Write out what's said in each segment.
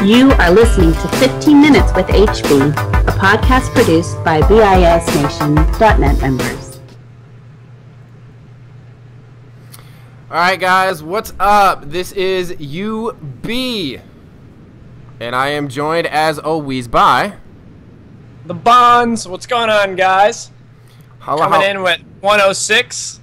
You are listening to 15 Minutes with HB, a podcast produced by bisnation.net members. Alright guys, what's up? This is UB, and I am joined as always by the Bonds. What's going on, guys? Coming in with 106.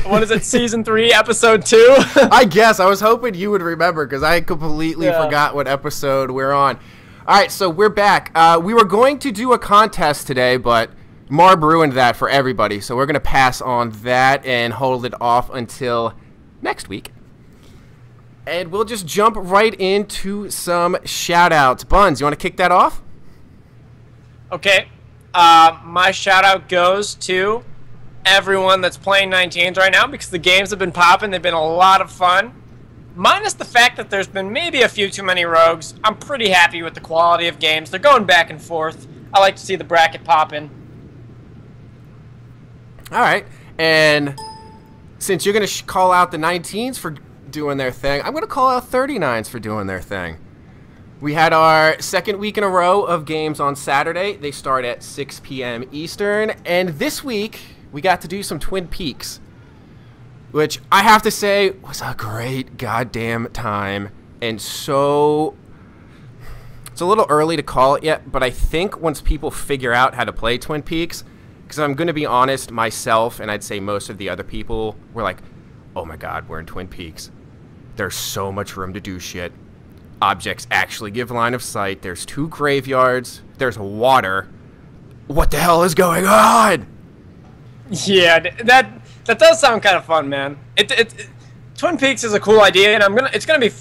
What is it? Season 3, episode 2. I guess. I was hoping you would remember because I completely forgot what episode we're on. Alright, so we're back. We were going to do a contest today, but Marb ruined that for everybody, so we're going to pass on that and hold it off until next week. And we'll just jump right into some shout-outs. Buns, you want to kick that off? Okay. My shout-out goes to everyone that's playing 19s right now because the games have been popping. They've been a lot of fun. Minus the fact that there's been maybe a few too many rogues. I'm pretty happy with the quality of games. They're going back and forth. I like to see the bracket popping. Alright, and since you're going to call out the 19s for doing their thing, I'm going to call out 39s for doing their thing. We had our second week in a row of games on Saturday. They start at 6 p.m. Eastern, and this week we got to do some Twin Peaks, which I have to say was a great goddamn time, and so it's a little early to call it yet, but I think once people figure out how to play Twin Peaks, because I'm going to be honest, myself, and I'd say most of the other people were like, oh my god, we're in Twin Peaks. There's so much room to do shit. Objects actually give line of sight. There's 2 graveyards. There's water. What the hell is going on? Yeah, that does sound kind of fun, man. Twin Peaks is a cool idea, and it's gonna be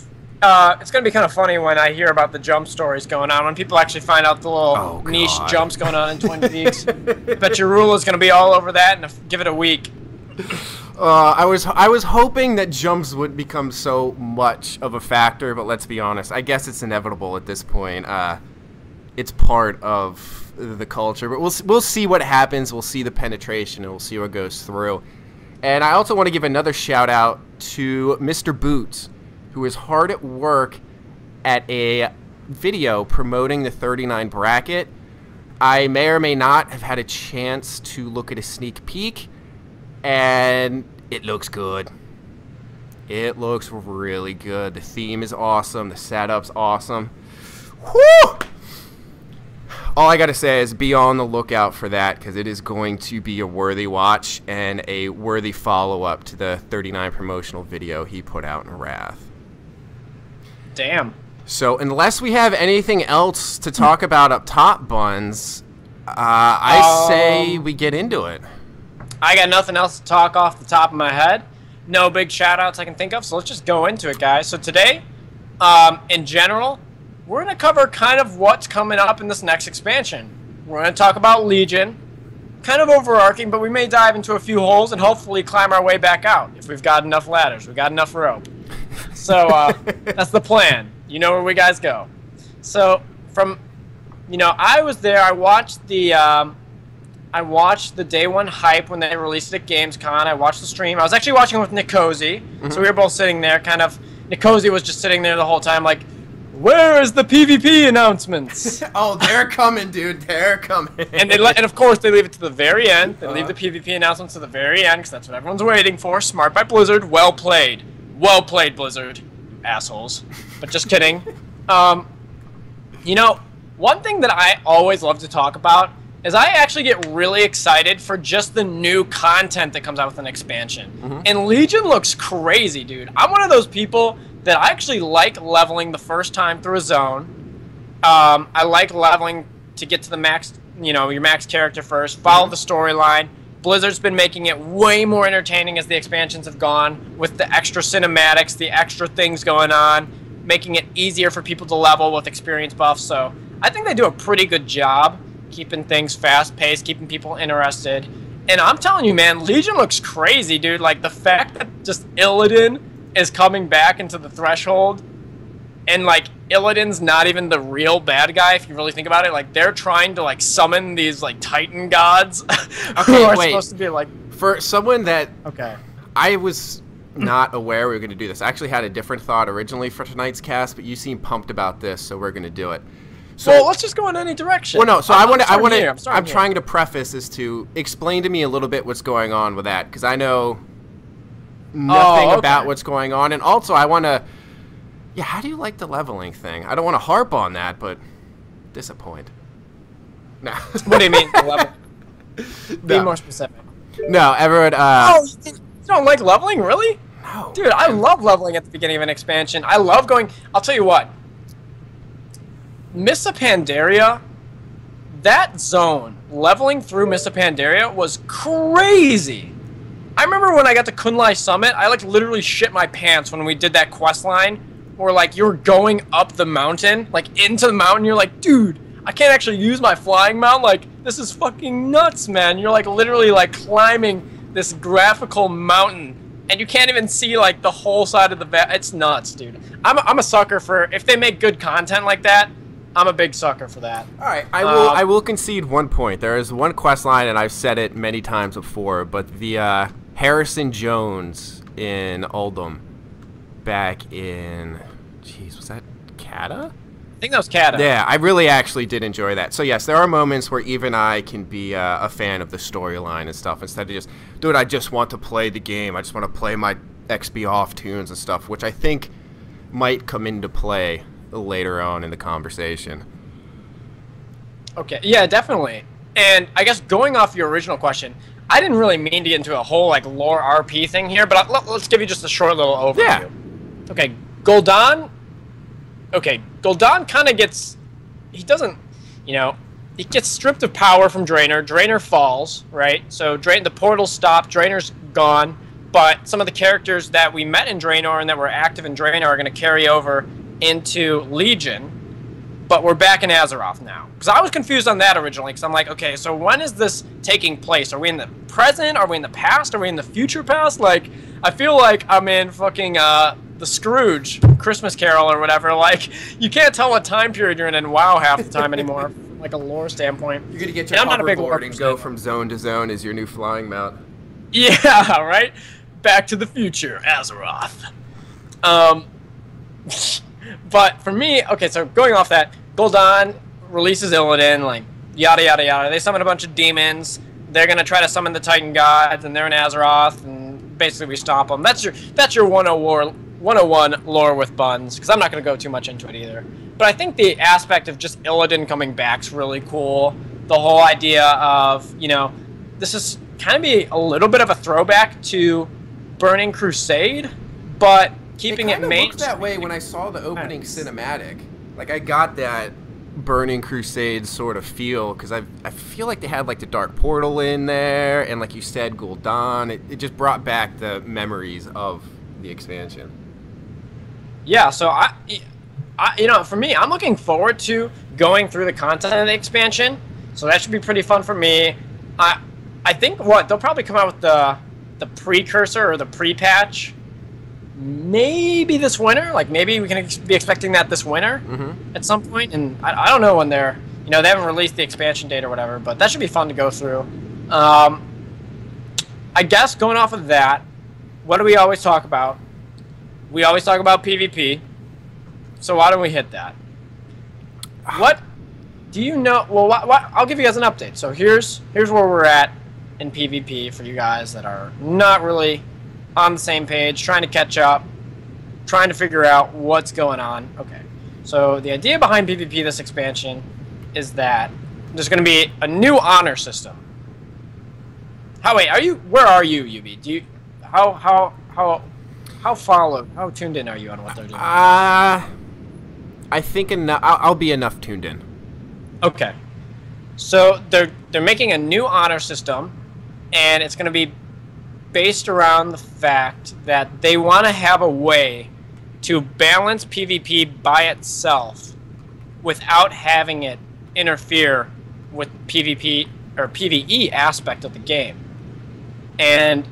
kind of funny when I hear about the jump stories going on, when people actually find out the little niche jumps going on in Twin Peaks. Bet your Rule is gonna be all over that, and give it a week. I was hoping that jumps wouldn't become so much of a factor, but let's be honest. I guess it's inevitable at this point. It's part of the culture, but we'll see what happens. We'll see the penetration, and we'll see what goes through. And I also want to give another shout out to Mr. Boots, who is hard at work at a video promoting the 39 bracket. I may or may not have had a chance to look at a sneak peek, and it looks good. It looks really good. The theme is awesome. The setup's awesome. Whew! All I gotta say is be on the lookout for that, because it is going to be a worthy watch and a worthy follow-up to the 39 promotional video he put out in Wrath. Damn. So unless we have anything else to talk about up top, Buns, I say we get into it. I got nothing else to talk off the top of my head. No big shout-outs I can think of, so let's just go into it, guys. So today, in general, we're going to cover kind of what's coming up in this next expansion. We're going to talk about Legion, kind of overarching, but we may dive into a few holes and hopefully climb our way back out if we've got enough ladders, we've got enough rope. So that's the plan. You know where we guys go. So I was there. I watched the day one hype when they released it at Gamescom. I watched the stream. I was actually watching it with Nick Cozy, so we were both sitting there. Nick Cozy was just sitting there the whole time, like, where is the PvP announcements? Oh, they're coming, dude. They're coming. And of course they leave it to the very end. They leave the PvP announcements to the very end because that's what everyone's waiting for. Smart by Blizzard. Well played. Well played, Blizzard. Assholes. But just kidding. One thing that I always love to talk about is I actually get really excited for just the new content that comes out with an expansion. And Legion looks crazy, dude. I'm one of those people that I actually like leveling the first time through a zone. I like leveling to get to the max, your max character first, follow the storyline. Blizzard's been making it way more entertaining as the expansions have gone, with the extra cinematics, the extra things going on, making it easier for people to level with experience buffs. So I think they do a pretty good job keeping things fast-paced, keeping people interested. And I'm telling you, man, Legion looks crazy, dude. Like, the fact that just Illidan is coming back into the Threshold, and, like, Illidan's not even the real bad guy, if you really think about it. Like, they're trying to, like, summon these, like, Titan gods who are supposed to be, like... For someone that... Okay. I was not aware we were going to do this. I actually had a different thought originally for tonight's cast, but you seem pumped about this, so we're going to do it. So, well, let's just go in any direction. Well, no. So I'm trying to preface this to explain to me a little bit what's going on with that, because I know nothing about what's going on, and also I want to. Yeah, how do you like the leveling thing? I don't want to harp on that, but disappoint. No. What do you mean, the level? Be more specific. No, everyone. You don't like leveling, really? No. Dude, I love leveling at the beginning of an expansion. I love going. I'll tell you what. Mists of Pandaria, that zone, leveling through Mists of Pandaria was crazy. I remember when I got to Kunlai Summit, I like literally shit my pants when we did that quest line where like you're going up the mountain, like into the mountain. You're like, dude, I can't actually use my flying mount. Like, this is fucking nuts, man. You're like literally like climbing this graphical mountain, and you can't even see like the whole side of the it's nuts, dude. I'm a sucker for, if they make good content like that, I'm a big sucker for that. All right, I will concede one point. There is one quest line, and I've said it many times before, but the Harrison Jones in Uldum back in, jeez, was that Kata? I think that was Kata. Yeah, I really actually did enjoy that. So yes, there are moments where even I can be a fan of the storyline and stuff instead of just, dude, I just want to play the game. I just want to play my XP off tunes and stuff, which I think might come into play later on in the conversation. Okay, yeah, definitely. And I guess going off your original question, I didn't really mean to get into a whole like lore RP thing here, but let's give you just a short little overview. Yeah. Okay, Gul'dan. Okay, Gul'dan kind of gets, he doesn't, you know, he gets stripped of power from Draenor. Draenor falls, right? So the portal's stopped, Draenor's gone, but some of the characters that we met in Draenor and that were active in Draenor are going to carry over into Legion, but we're back in Azeroth now. Because I was confused on that originally, because I'm like, okay, so when is this taking place? Are we in the present? Are we in the past? Are we in the future past? Like, I feel like I'm in fucking the Scrooge Christmas Carol or whatever. Like, you can't tell what time period you're in WoW half the time anymore, from like a lore standpoint. You're going to get your hoverboard and go from zone to zone as your new flying mount. Yeah, right? Back to the future, Azeroth. But for me, okay, so going off that, Gul'dan releases Illidan, like, yada, yada, yada. They summon a bunch of demons. They're going to try to summon the Titan Gods, and they're in Azeroth, and basically we stop them. That's your 101 lore with buns, because I'm not going to go too much into it either. But I think the aspect of just Illidan coming back is really cool. The whole idea of, you know, this is kind of be a little bit of a throwback to Burning Crusade, but keeping it mainstream. It looked that way when I saw the opening cinematic. Like, I got that Burning Crusade sort of feel, because I feel like they had, like, the Dark Portal in there, and like you said, Gul'dan. It just brought back the memories of the expansion. Yeah, so I you know, for me, I'm looking forward to going through the content of the expansion, so that should be pretty fun for me. I think they'll probably come out with the precursor or the pre-patch maybe this winter. Like, maybe we can be expecting that this winter at some point. And I don't know when they're, you know, they haven't released the expansion date or whatever, but that should be fun to go through. I guess going off of that, what do we always talk about? We always talk about PvP. So why don't we hit that? What do you know? Well, I'll give you guys an update. So here's where we're at in PvP for you guys that are not really on the same page, trying to catch up, trying to figure out what's going on. Okay, so the idea behind PvP this expansion is that there's going to be a new honor system. Where are you, UB? Do you, how tuned in are you on what they're doing? I think I'll be enough tuned in. Okay, so they're making a new honor system, and it's going to be based around the fact that they want to have a way to balance PvP by itself without having it interfere with PvP or PvE aspect of the game. And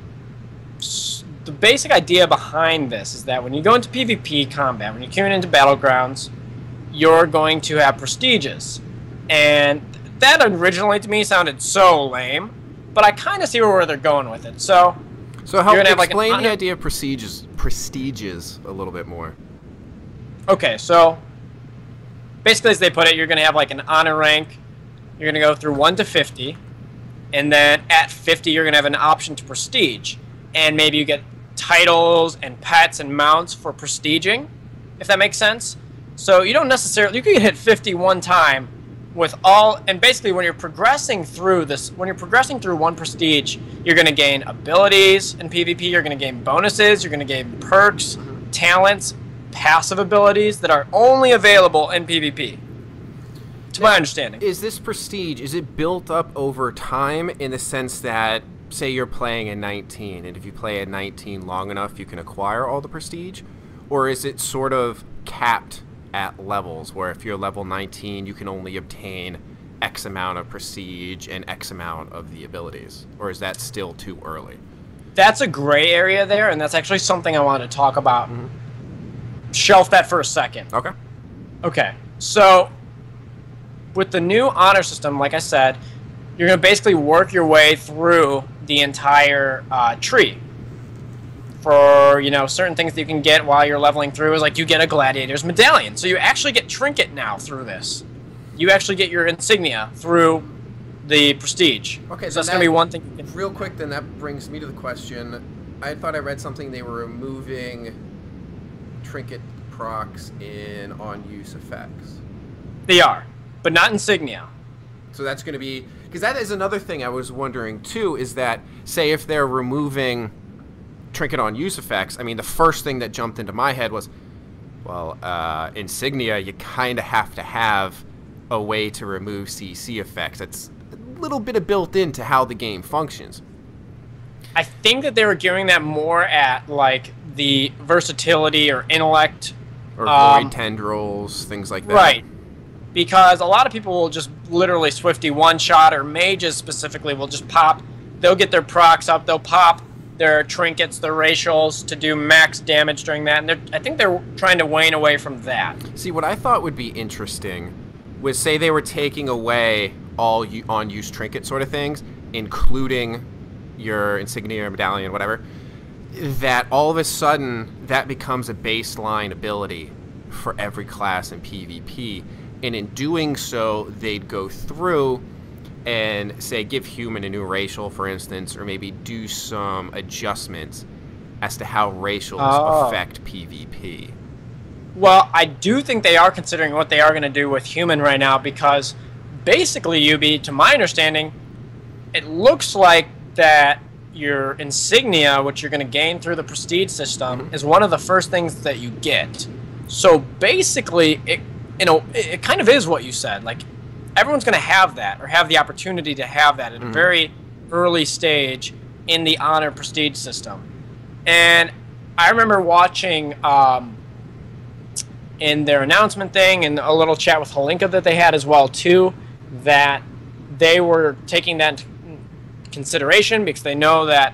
the basic idea behind this is that when you go into PvP combat, when you tune into Battlegrounds, you're going to have prestiges. And that originally to me sounded so lame, but I kind of see where they're going with it. So So help have, explain like, the idea of prestiges a little bit more. Okay, so basically, as they put it, you're going to have like an honor rank. You're going to go through 1 to 50, and then at 50, you're going to have an option to prestige, and maybe you get titles and pets and mounts for prestiging, if that makes sense. So you don't necessarily, you could hit 50 one time with all, and basically when you're progressing through this, when you're progressing through one prestige, you're going to gain abilities in PvP, you're going to gain bonuses, you're going to gain perks, talents, passive abilities that are only available in PvP, to my understanding. Is this prestige, is it built up over time in the sense that, say you're playing a 19, and if you play a 19 long enough, you can acquire all the prestige? Or is it sort of capped at levels, where if you're level 19, you can only obtain X amount of prestige and X amount of the abilities? Or is that still too early? That's a gray area there, and that's actually something I want to talk about. Shelf that for a second. Okay. Okay, so with the new honor system, like I said, you're going to basically work your way through the entire tree. For, you know, certain things that you can get while you're leveling through is like you get a gladiator's medallion. So you actually get trinket now through this. You actually get your insignia through the prestige. Okay, so that's going to be one thing you can... Real quick, then that brings me to the question. I thought I read something they were removing trinket procs in on-use effects. They are, but not insignia. So that's going to be... Because that is another thing I was wondering, too, is that, say, if they're removing trinket on-use effects, I mean, the first thing that jumped into my head was, well, insignia, you kind of have to have a way to remove CC effects. It's a little bit of built into how the game functions. I think that they were gearing that more at, like, the versatility or intellect. Or void tendrils, things like that. Right. Because a lot of people will just literally Swifty one-shot, or mages specifically will just pop. They'll get their procs up, they'll pop their trinkets, their racials to do max damage during that, and I think they're trying to wane away from that. See, what I thought would be interesting was, say they were taking away all on-use trinket sort of things, including your insignia or medallion, whatever, that all of a sudden that becomes a baseline ability for every class in PvP, and in doing so, they'd go through and, say, give human a new racial, for instance, or maybe do some adjustments as to how racials affect PvP. Well, I do think they are considering what they are going to do with human right now, because basically, Yubi, to my understanding, it looks like that your insignia, which you're going to gain through the prestige system, is one of the first things that you get. So basically, it kind of is what you said. Like, everyone's going to have that, or have the opportunity to have that at a very early stage in the honor prestige system. And I remember watching in their announcement thing, and a little chat with Halinka that they had as well too, that they were taking that into consideration, because they know that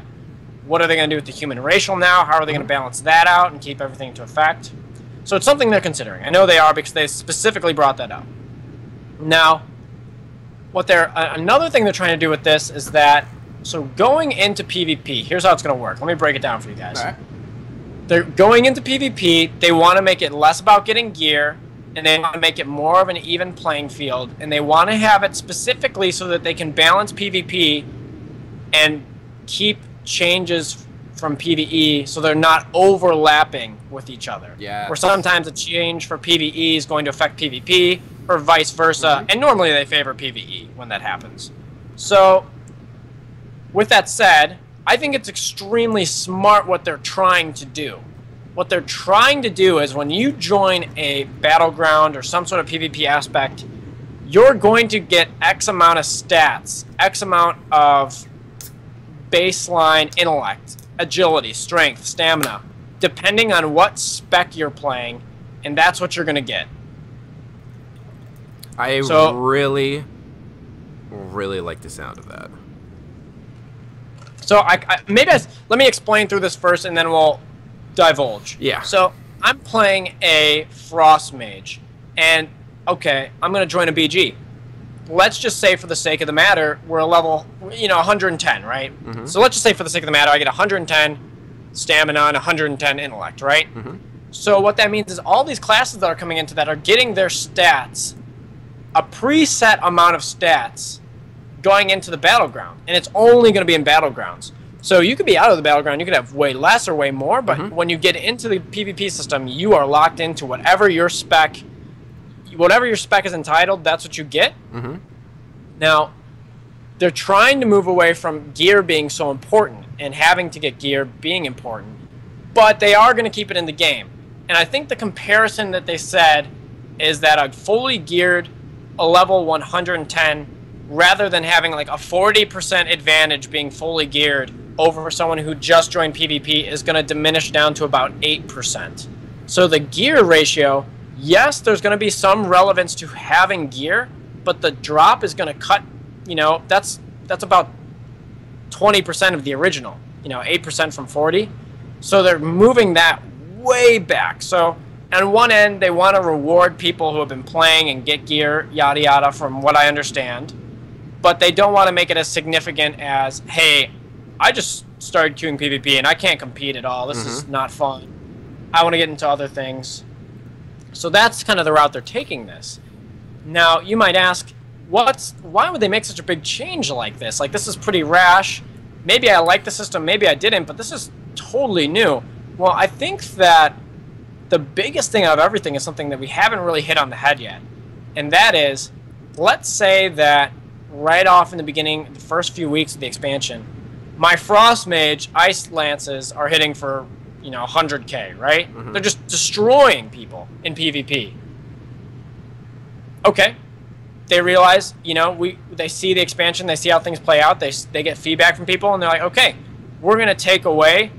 what are they going to do with the human racial now? How are they going to balance that out and keep everything into effect? So it's something they're considering. I know they are, because they specifically brought that up. Now, another thing they're trying to do with this is that, so going into PvP, here's how it's going to work. Let me break it down for you guys. All right. They're going into PvP, they want to make it less about getting gear, and they want to make it more of an even playing field, and they want to have it specifically so that they can balance PvP and keep changes from PvE so they're not overlapping with each other. Yeah. Or sometimes a change for PvE is going to affect PvP, or vice versa, and normally they favor PvE when that happens. So, with that said, I think it's extremely smart what they're trying to do. What they're trying to do is, when you join a battleground or some sort of PvP aspect, you're going to get X amount of stats, X amount of baseline intellect, agility, strength, stamina, depending on what spec you're playing, and that's what you're going to get. I really like the sound of that. So let me explain through this first, and then we'll divulge. Yeah. So I'm playing a Frost Mage, and okay, I'm going to join a BG. let's just say for the sake of the matter, we're a level, 110, right? So let's just say for the sake of the matter, I get 110 stamina and 110 intellect, right? So what that means is all these classes that are coming into that are getting their stats, a preset amount of stats going into the battleground, and it's only going to be in battlegrounds. So you could be out of the battleground, you could have way less or way more, but when you get into the PvP system, you are locked into whatever your spec is entitled, that's what you get. Now, they're trying to move away from gear being so important and having to get gear being important, but they are going to keep it in the game. And I think the comparison that they said is that a fully geared, a level 110, rather than having like a 40% advantage being fully geared over someone who just joined PvP, is going to diminish down to about 8%. So the gear ratio, yes, there's going to be some relevance to having gear, but the drop is going to cut, that's about 20% of the original, 8% from 40. So they're moving that way back. So on one end, they want to reward people who have been playing and get gear, yada yada, from what I understand. But they don't want to make it as significant as, hey, I just started queuing PvP and I can't compete at all. This is not fun. I want to get into other things. So that's kind of the route they're taking this. Now, you might ask, why would they make such a big change like this? Like, this is pretty rash. Maybe I like the system, maybe I didn't, but this is totally new. Well, I think that the biggest thing out of everything is something that we haven't really hit on the head yet. And that is, let's say that right off in the beginning, the first few weeks of the expansion, my Frost Mage Ice Lances are hitting for, 100k, right? They're just destroying people in PvP. Okay. They realize, they see the expansion, they see how things play out, they get feedback from people, and they're like, okay, we're going to take away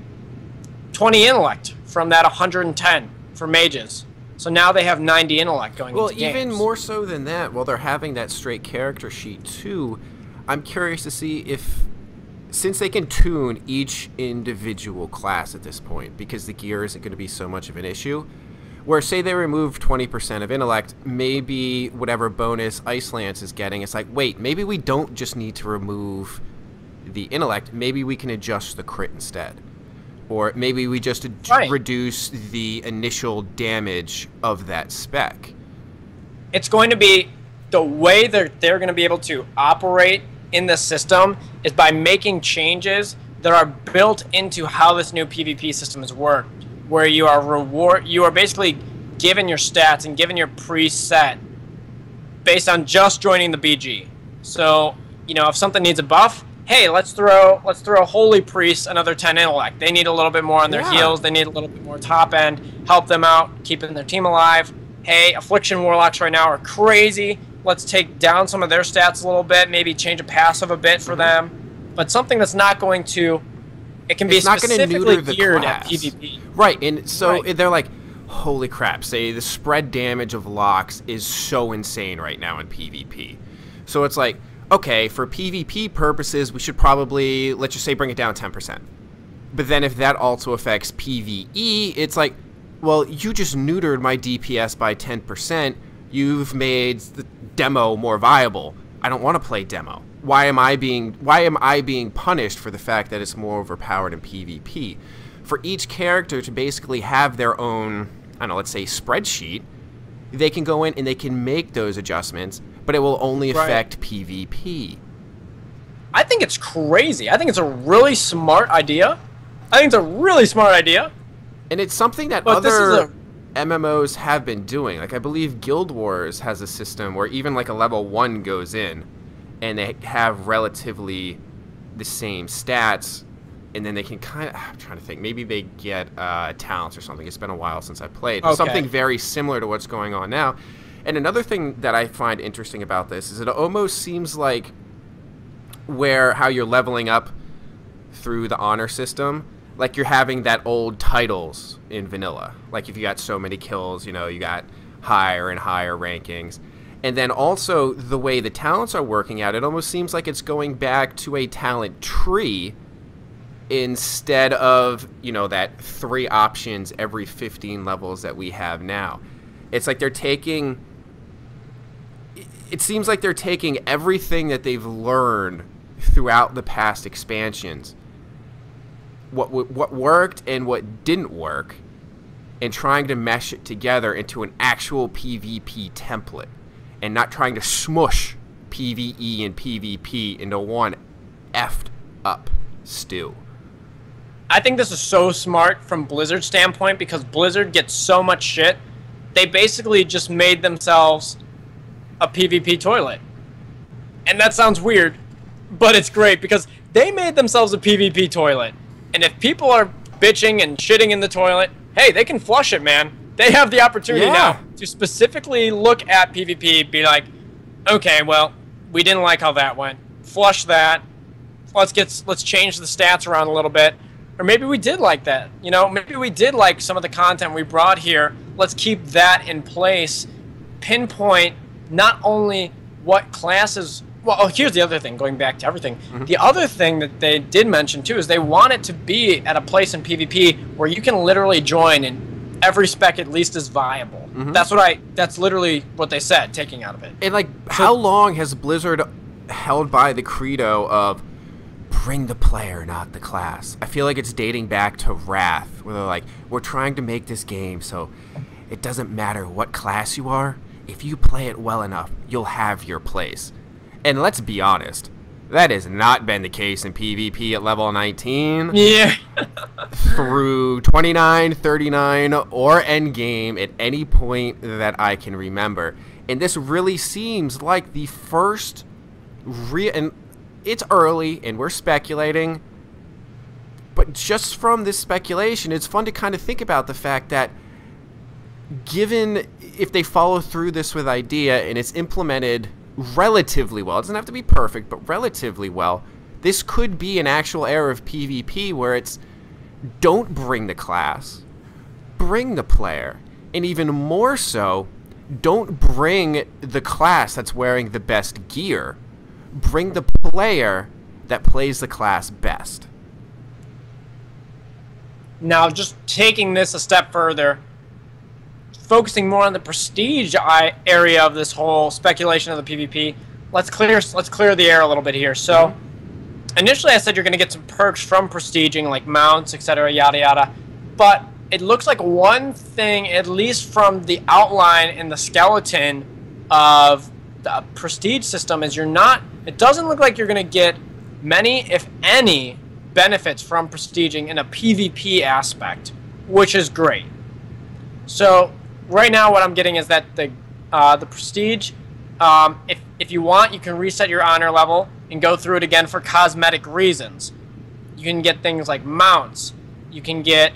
20 intellect from that 110 for mages. So now they have 90 intellect going into games. Well, even more so than that, while they're having that straight character sheet too, I'm curious to see if, since they can tune each individual class at this point, because the gear isn't going to be so much of an issue, where say they remove 20% of intellect, maybe whatever bonus Ice Lance is getting, it's like, wait, maybe we don't just need to remove the intellect, maybe we can adjust the crit instead. Or maybe we just reduce the initial damage of that spec. It's going to be the way they're going to be able to operate in the system is by making changes that are built into how this new PvP system has worked, where you are basically given your stats and given your preset based on just joining the BG. So, if something needs a buff, hey, let's throw Holy Priest another 10 intellect. They need a little bit more on their heals. They need a little bit more top end. Help them out, keeping their team alive. Hey, Affliction Warlocks right now are crazy. Let's take down some of their stats a little bit. Maybe change a passive a bit for them. But something that's not going to... It can be specifically geared at PvP. Right, and so they're like, holy crap, say the spread damage of locks is so insane right now in PvP. So it's like, okay, for PvP purposes, we should probably, let's just say, bring it down 10%. But then if that also affects PvE, it's like, well, you just neutered my DPS by 10%. You've made the demo more viable. I don't want to play demo. Why am I being punished for the fact that it's more overpowered in PvP? For each character to basically have their own, I don't know, let's say spreadsheet, they can go in and they can make those adjustments, but it will only affect PvP. I think it's crazy. I think it's a really smart idea. And it's something that other MMOs have been doing. Like, I believe Guild Wars has a system where even like a level 1 goes in and they have relatively the same stats, and then they can kind of, I'm trying to think, maybe they get talents or something. It's been a while since I played. Okay. Something very similar to what's going on now. And another thing that I find interesting about this is it almost seems like how you're leveling up through the honor system, like you're having that old titles in vanilla. Like if you got so many kills, you got higher and higher rankings. And then also the way the talents are working out, it almost seems like it's going back to a talent tree instead of, that 3 options every 15 levels that we have now. It's like they're taking... it seems like they're taking everything that they've learned throughout the past expansions, what worked and what didn't work, and trying to mesh it together into an actual PvP template, and not trying to smush PvE and PvP into one effed up stew. I think this is so smart from Blizzard's standpoint, because Blizzard gets so much shit. They basically just made themselves a PvP toilet. And that sounds weird, but it's great because they made themselves a PvP toilet. And if people are bitching and shitting in the toilet, hey, they can flush it, man. They have the opportunity now to specifically look at PvP, be like, okay, well, we didn't like how that went. Flush that. Let's change the stats around a little bit. Or maybe we did like that. You know, maybe we did like some of the content we brought here. Let's keep that in place. Pinpoint not only what classes... Well, here's the other thing, going back to everything. Mm-hmm. The other thing that they did mention, too, is they want it to be at a place in PvP where you can literally join and every spec at least is viable. Mm-hmm. That's literally what they said, taking out of it. And, like, how long has Blizzard held by the credo of bring the player, not the class? I feel like it's dating back to Wrath, where they're like, we're trying to make this game so it doesn't matter what class you are. If you play it well enough, you'll have your place. And let's be honest, that has not been the case in PvP at level 19. Yeah. Through 29, 39, or endgame at any point that I can remember. And this really seems like the first and it's early and we're speculating, but just from this speculation, it's fun to kind of think about the fact that given if they follow through this with idea and it's implemented relatively well, it doesn't have to be perfect, but relatively well, this could be an actual era of PvP where it's don't bring the class, bring the player, and even more so, don't bring the class that's wearing the best gear. Bring the player that plays the class best. Now, just taking this a step further, focusing more on the prestige area of this whole speculation of the PvP, let's clear the air a little bit here. So, initially I said you're going to get some perks from prestiging, like mounts, etc., yada yada. But it looks like one thing, at least from the outline and the skeleton of the prestige system, is it doesn't look like you're going to get many, if any, benefits from prestiging in a PvP aspect, which is great. So right now what I'm getting is that the prestige, if you want, you can reset your honor level and go through it again for cosmetic reasons. You can get things like mounts. You can get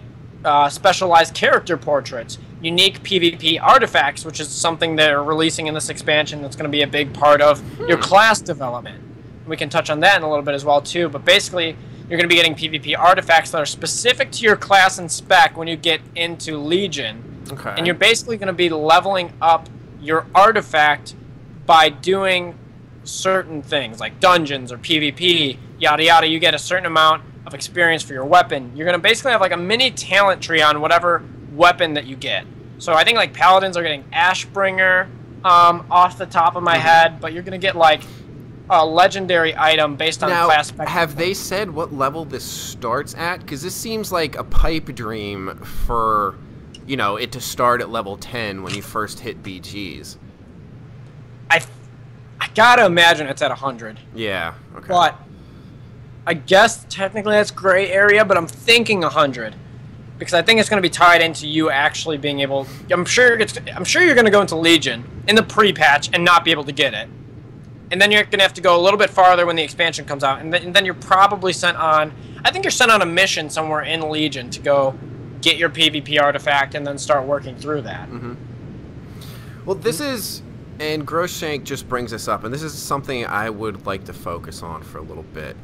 specialized character portraits, unique PvP artifacts, which is something they're releasing in this expansion that's going to be a big part of your class development. We can touch on that in a little bit as well, too. But basically, you're going to be getting PvP artifacts that are specific to your class and spec when you get into Legion. Okay. And you're basically going to be leveling up your artifact by doing certain things, like dungeons or PvP, yada yada. You get a certain amount of experience for your weapon. You're going to basically have like a mini talent tree on whatever weapon that you get. So I think like Paladins are getting Ashbringer off the top of my head, but you're going to get like a legendary item based on class spec. Have they said what level this starts at? Because this seems like a pipe dream for, you know, it to start at level 10 when you first hit BGs. I gotta imagine it's at 100. Yeah, okay. But I guess technically that's gray area, but I'm thinking 100. Because I think it's going to be tied into you actually being able... I'm sure you're going to go into Legion in the pre-patch and not be able to get it. And then you're going to have to go a little bit farther when the expansion comes out. And then you're probably sent on... I think you're sent on a mission somewhere in Legion to go get your PvP artifact and then start working through that. Mm-hmm. Well, this is... And Groshank just brings this up, and this is something I would like to focus on for a little bit.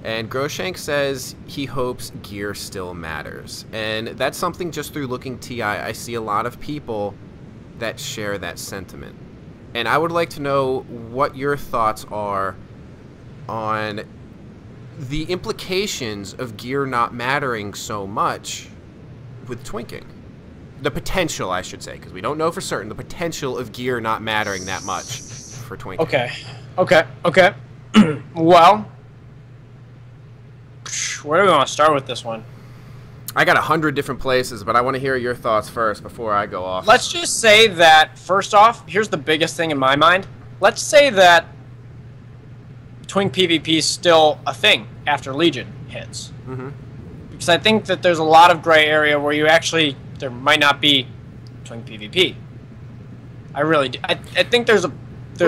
And Groshank says he hopes gear still matters. And that's something just through looking TI, I see a lot of people that share that sentiment. And I would like to know what your thoughts are on the implications of gear not mattering so much with twinking. The potential, I should say, because we don't know for certain, the potential of gear not mattering that much for 20. Okay. Well, where do we want to start with this one? I got 100 different places, but I want to hear your thoughts first before I go off. Let's just say that, first off, here's the biggest thing in my mind. Let's say that Twink PvP is still a thing after Legion hits. Mm-hmm. Because I think that there's a lot of gray area where there might not be Twink PvP. I really do. I think there's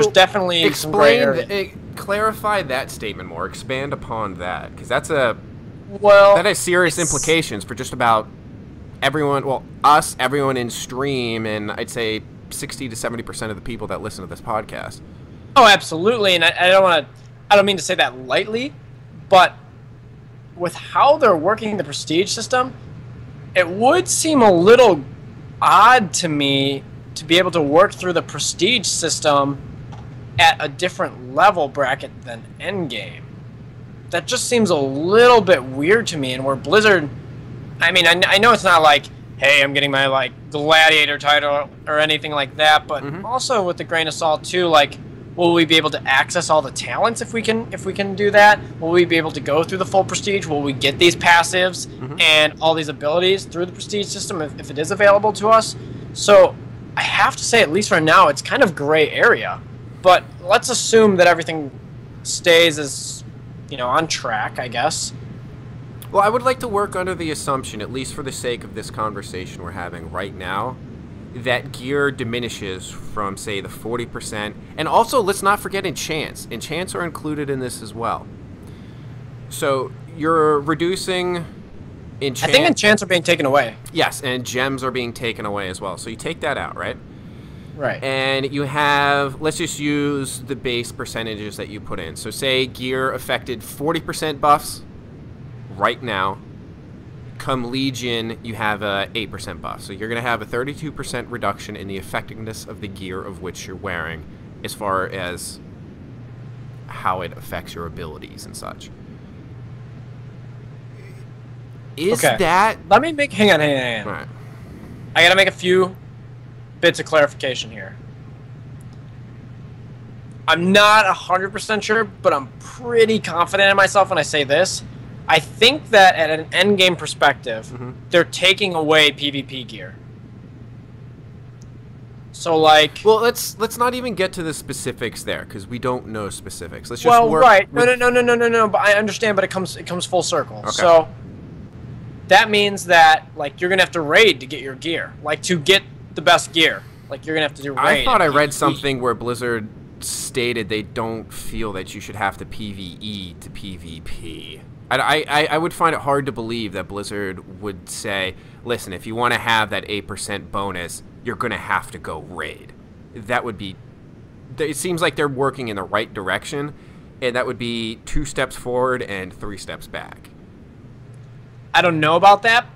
definitely some gray area. Clarify that statement more. Expand upon that, because that has serious implications for just about everyone. Well, us, everyone in stream, and I'd say 60 to 70% of the people that listen to this podcast. Oh, absolutely, and I don't mean to say that lightly, but with how they're working the prestige system, it would seem a little odd to me to be able to work through the prestige system at a different level bracket than endgame. That just seems a little bit weird to me, and where Blizzard, I mean, I know it's not like, hey, I'm getting my, like, gladiator title or anything like that, but also with the grain of salt, too, like, will we be able to access all the talents if we can do that? Will we be able to go through the full prestige? Will we get these passives and all these abilities through the prestige system if it is available to us? So I have to say, at least for now, it's kind of gray area. But let's assume that everything stays as, on track, I guess. Well, I would like to work under the assumption, at least for the sake of this conversation we're having right now, that gear diminishes from, say, the 40%. And also, let's not forget enchants. Enchants are included in this as well. So you're reducing enchants. I think enchants are being taken away. Yes, and gems are being taken away as well. So you take that out, right? Right. And you have, let's just use the base percentages that you put in. So say gear affected 40% buffs right now. Come Legion, you have a 8% buff. So you're going to have a 32% reduction in the effectiveness of the gear of which you're wearing as far as how it affects your abilities and such. Is that... Let me make... Hang on. All right. I got to make a few bits of clarification here. I'm not 100% sure, but I'm pretty confident in myself when I say this. I think that at an endgame perspective, they're taking away PvP gear. So, like... Well, let's not even get to the specifics there, because we don't know specifics. Let's just work... right. No, but I understand, but it comes full circle. Okay. So, that means that, like, you're going to have to raid to get your gear. Like, to get the best gear. Like, you're going to have to do raid. I thought I read something where Blizzard stated they don't feel that you should have to PvE to PvP. I would find it hard to believe that Blizzard would say, listen, if you want to have that 8% bonus, you're going to have to go raid. That would be... It seems like they're working in the right direction, and that would be 2 steps forward and 3 steps back. I don't know about that.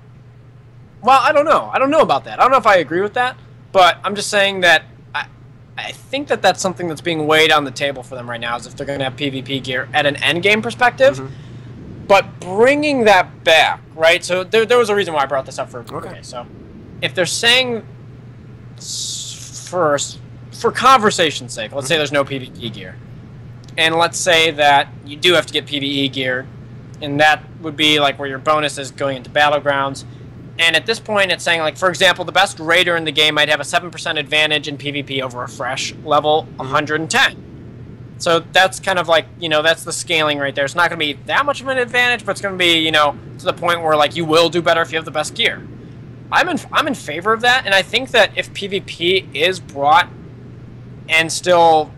Well, I don't know. I don't know about that. I don't know if I agree with that, but I'm just saying that I think that that's something that's being weighed on the table for them right now, is if they're going to have PvP gear at an endgame perspective. But bringing that back, right? So there was a reason why I brought this up for... Okay, so if they're saying, for conversation's sake, let's say there's no PvE gear. And let's say that you do have to get PvE gear, and that would be like where your bonus is going into Battlegrounds. And at this point, it's saying, like, for example, the best raider in the game might have a 7% advantage in PvP over a fresh level 110. So that's kind of like, that's the scaling right there. It's not going to be that much of an advantage, but it's going to be, to the point where, like, you will do better if you have the best gear. I'm in favor of that, and I think that if PvP is brought and still,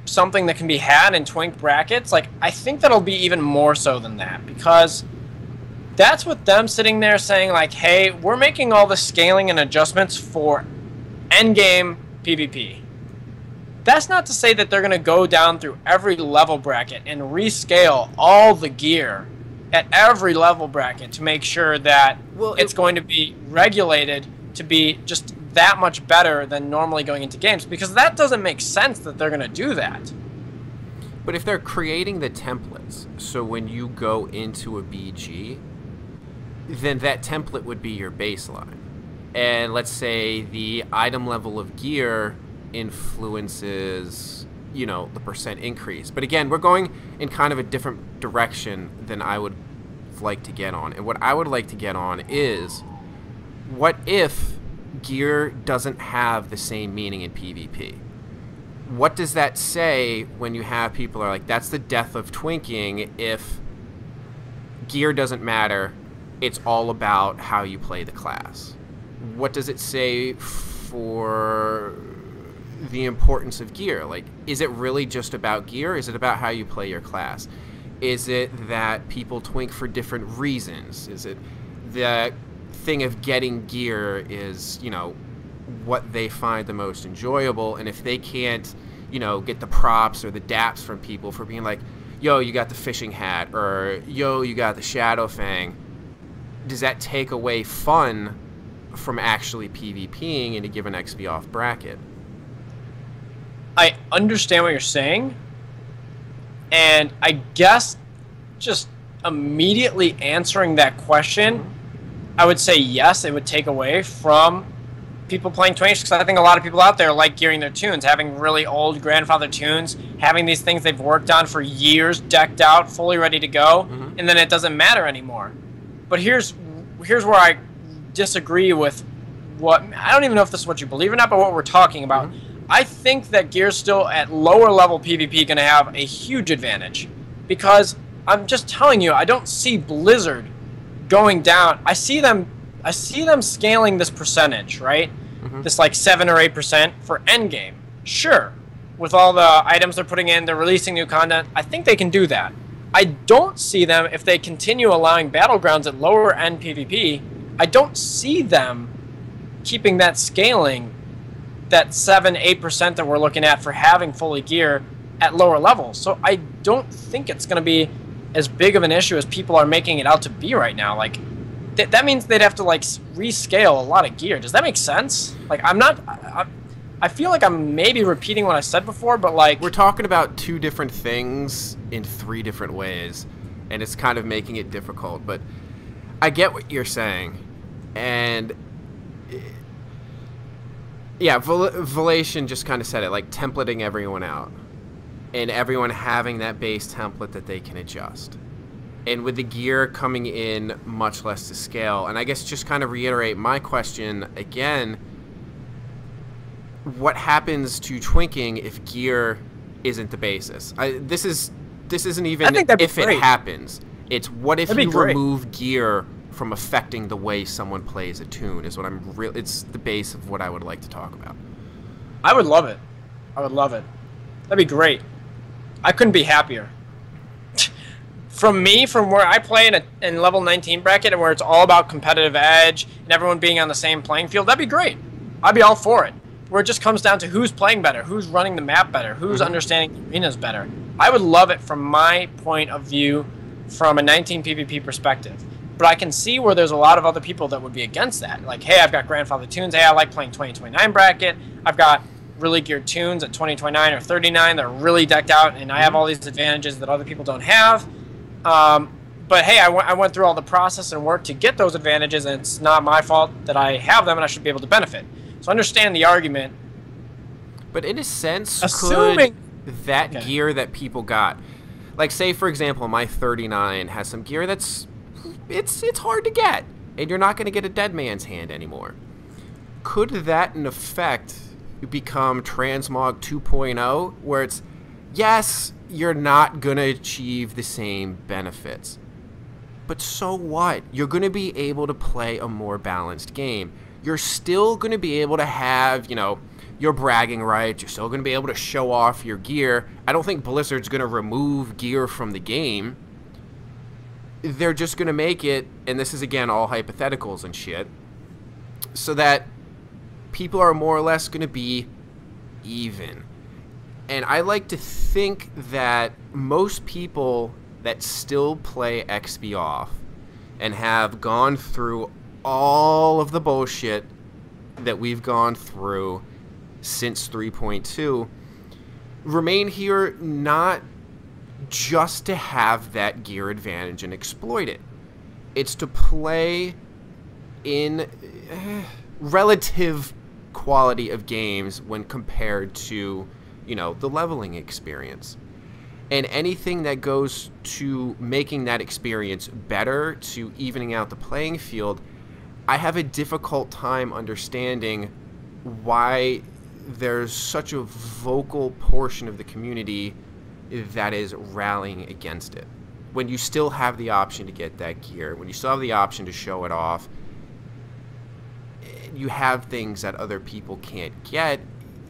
something that can be had in Twink brackets, like, I think that'll be even more so than that, because that's with them sitting there saying, like, hey, we're making all the scaling and adjustments for endgame PvP. That's not to say that they're going to go down through every level bracket and rescale all the gear at every level bracket to make sure that it's going to be regulated to be just that much better than normally going into games, because that doesn't make sense that they're going to do that. But if they're creating the templates, so when you go into a BG, then that template would be your baseline. And let's say the item level of gear influences the percent increase. But again, we're going in kind of a different direction than I would like to get on. And what I would like to get on is, what if gear doesn't have the same meaning in PvP? What does that say when you have people are like, that's the death of twinking if gear doesn't matter, it's all about how you play the class? What does it say for the importance of gear? Like, is it really just about gear? Is it about how you play your class? Is it that people twink for different reasons? Is it the thing of getting gear is, what they find the most enjoyable, and if they can't, get the props or the daps from people for being like, yo, you got the fishing hat, or yo, you got the Shadow Fang, does that take away fun from actually PvPing in a given XP off bracket? I understand what you're saying, and I guess just immediately answering that question, I would say yes, it would take away from people playing Twinks, because I think a lot of people out there like gearing their tunes, having really old grandfather tunes, having these things they've worked on for years, decked out, fully ready to go, and then it doesn't matter anymore. But here's where I disagree with what, I don't even know if this is what you believe or not, but what we're talking about. I think that gear's still at lower level PvP going to have a huge advantage, because I'm just telling you, I don't see Blizzard going down. I see them scaling this percentage, right? This like 7 or 8% for endgame. Sure, with all the items they're putting in, they're releasing new content. I think they can do that. I don't see them, if they continue allowing battlegrounds at lower end PvP, I don't see them keeping that scaling, that 7, 8% that we're looking at for having fully gear at lower levels. So I don't think it's going to be as big of an issue as people are making it out to be right now. Like, that means they'd have to like rescale a lot of gear. Does that make sense? Like, I feel like I'm maybe repeating what I said before, but like, we're talking about two different things in 3 different ways, and it's kind of making it difficult. But I get what you're saying, and yeah, Volation just kind of said it, like templating everyone out, and everyone having that base template that they can adjust. And with the gear coming in much less to scale, and I guess just kind of reiterate my question again, what happens to twinking if gear isn't the basis? This isn't even if it happens. It's what if you remove gear from affecting the way someone plays a tune is what it's the base of what I would like to talk about. I would love it. I would love it. That'd be great. I couldn't be happier. From where I play in level 19 bracket, and where it's all about competitive edge and everyone being on the same playing field, that'd be great. I'd be all for it. Where it just comes down to who's playing better, who's running the map better, who's understanding the arenas better. I would love it from my point of view, from a 19 PvP perspective. But I can see where there's a lot of other people that would be against that. Like, hey, I've got grandfather tunes. Hey, I like playing 2029 bracket. I've got really geared tunes at 2029 or 39 that are really decked out, and I have all these advantages that other people don't have. But hey, I went through all the process and work to get those advantages, and it's not my fault that I have them, and I should be able to benefit. So I understand the argument. But in a sense, assuming could that gear that people got, like say for example, my 39 has some gear that's it's hard to get, and you're not going to get a dead man's hand anymore. Could that in effect become Transmog 2.0, where it's, yes, you're not going to achieve the same benefits, but so what? You're going to be able to play a more balanced game. You're still going to be able to have, your bragging rights. You're still going to be able to show off your gear. I don't think Blizzard's going to remove gear from the game. They're just going to make it, and this is again all hypotheticals and shit, so that people are more or less going to be even. And I like to think that most people that still play XP off and have gone through all of the bullshit that we've gone through since 3.2 remain here not just to have that gear advantage and exploit it. It's to play in relative quality of games when compared to the leveling experience. And anything that goes to making that experience better, to evening out the playing field, I have a difficult time understanding why there's such a vocal portion of the community that is rallying against it. When you still have the option to get that gear, when you still have the option to show it off, you have things that other people can't get.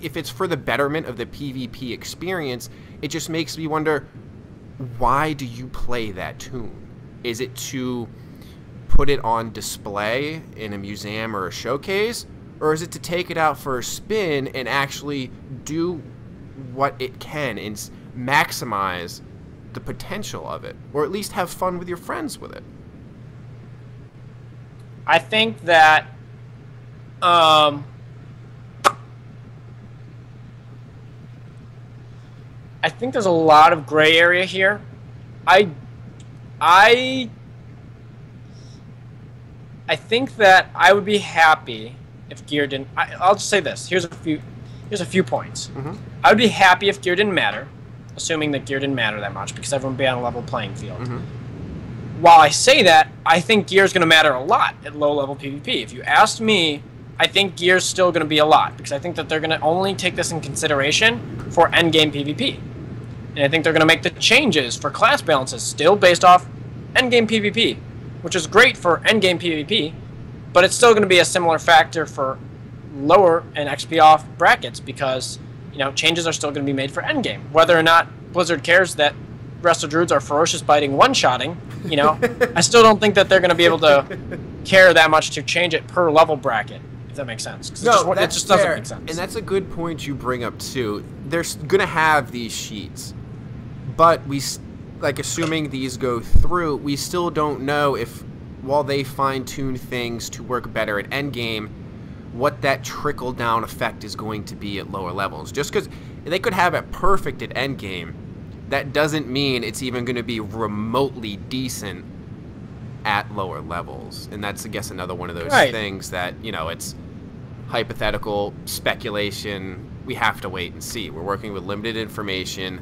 If it's for the betterment of the PvP experience, it just makes me wonder, why do you play that toon? Is it to put it on display in a museum or a showcase? Or is it to take it out for a spin and actually do what it can and maximize the potential of it? Or at least have fun with your friends with it? I think that I think there's a lot of gray area here. I think that I would be happy if gear didn't. I'll just say this. Here's a few points. Mm-hmm. I would be happy if gear didn't matter, assuming that gear didn't matter that much, because everyone would be on a level playing field. Mm-hmm. While I say that, I think gear is going to matter a lot at low-level PvP. If you asked me, I think gear is still going to be a lot, because I think that they're going to only take this in consideration for endgame PvP. And I think they're going to make the changes for class balances still based off endgame PvP, which is great for endgame PvP, but it's still going to be a similar factor for lower and XP off brackets, because changes are still going to be made for endgame. Whether or not Blizzard cares that Resto Druids are ferocious biting one-shotting, I still don't think that they're going to be able to care that much to change it per level bracket, if that makes sense. No, it just doesn't make sense. And that's a good point you bring up too. They're going to have these sheets, but assuming these go through, we still don't know if, while they fine-tune things to work better at endgame, what that trickle-down effect is going to be at lower levels. Just because they could have it perfect at endgame, that doesn't mean it's even going to be remotely decent at lower levels. And that's, I guess, another one of those things that, it's hypothetical speculation. We have to wait and see. We're working with limited information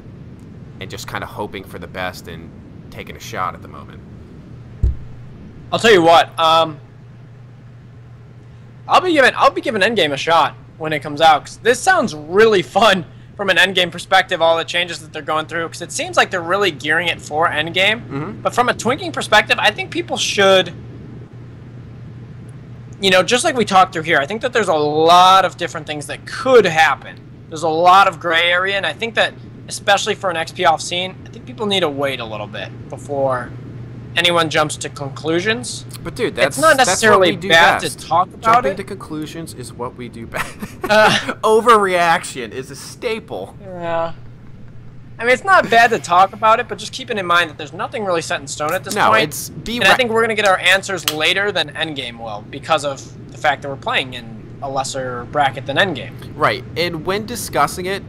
and just kind of hoping for the best and taking a shot at the moment. I'll tell you what, I'll be giving endgame a shot when it comes out, because this sounds really fun from an endgame perspective, all the changes that they're going through, because it seems like they're really gearing it for endgame. Mm-hmm. But from a twinking perspective, I think people should, just like we talked through here, I think that there's a lot of different things that could happen. There's a lot of gray area, and I think that, especially for an XP off scene, I think people need to wait a little bit before anyone jumps to conclusions. But dude, it's not necessarily bad to talk about Jumping it. to conclusions is what we do best. Overreaction is a staple. Yeah. I mean, it's not bad to talk about it, but just keeping in mind that there's nothing really set in stone at this point. And I think we're going to get our answers later than endgame will, because of the fact that we're playing in a lesser bracket than endgame. Right. And when discussing it,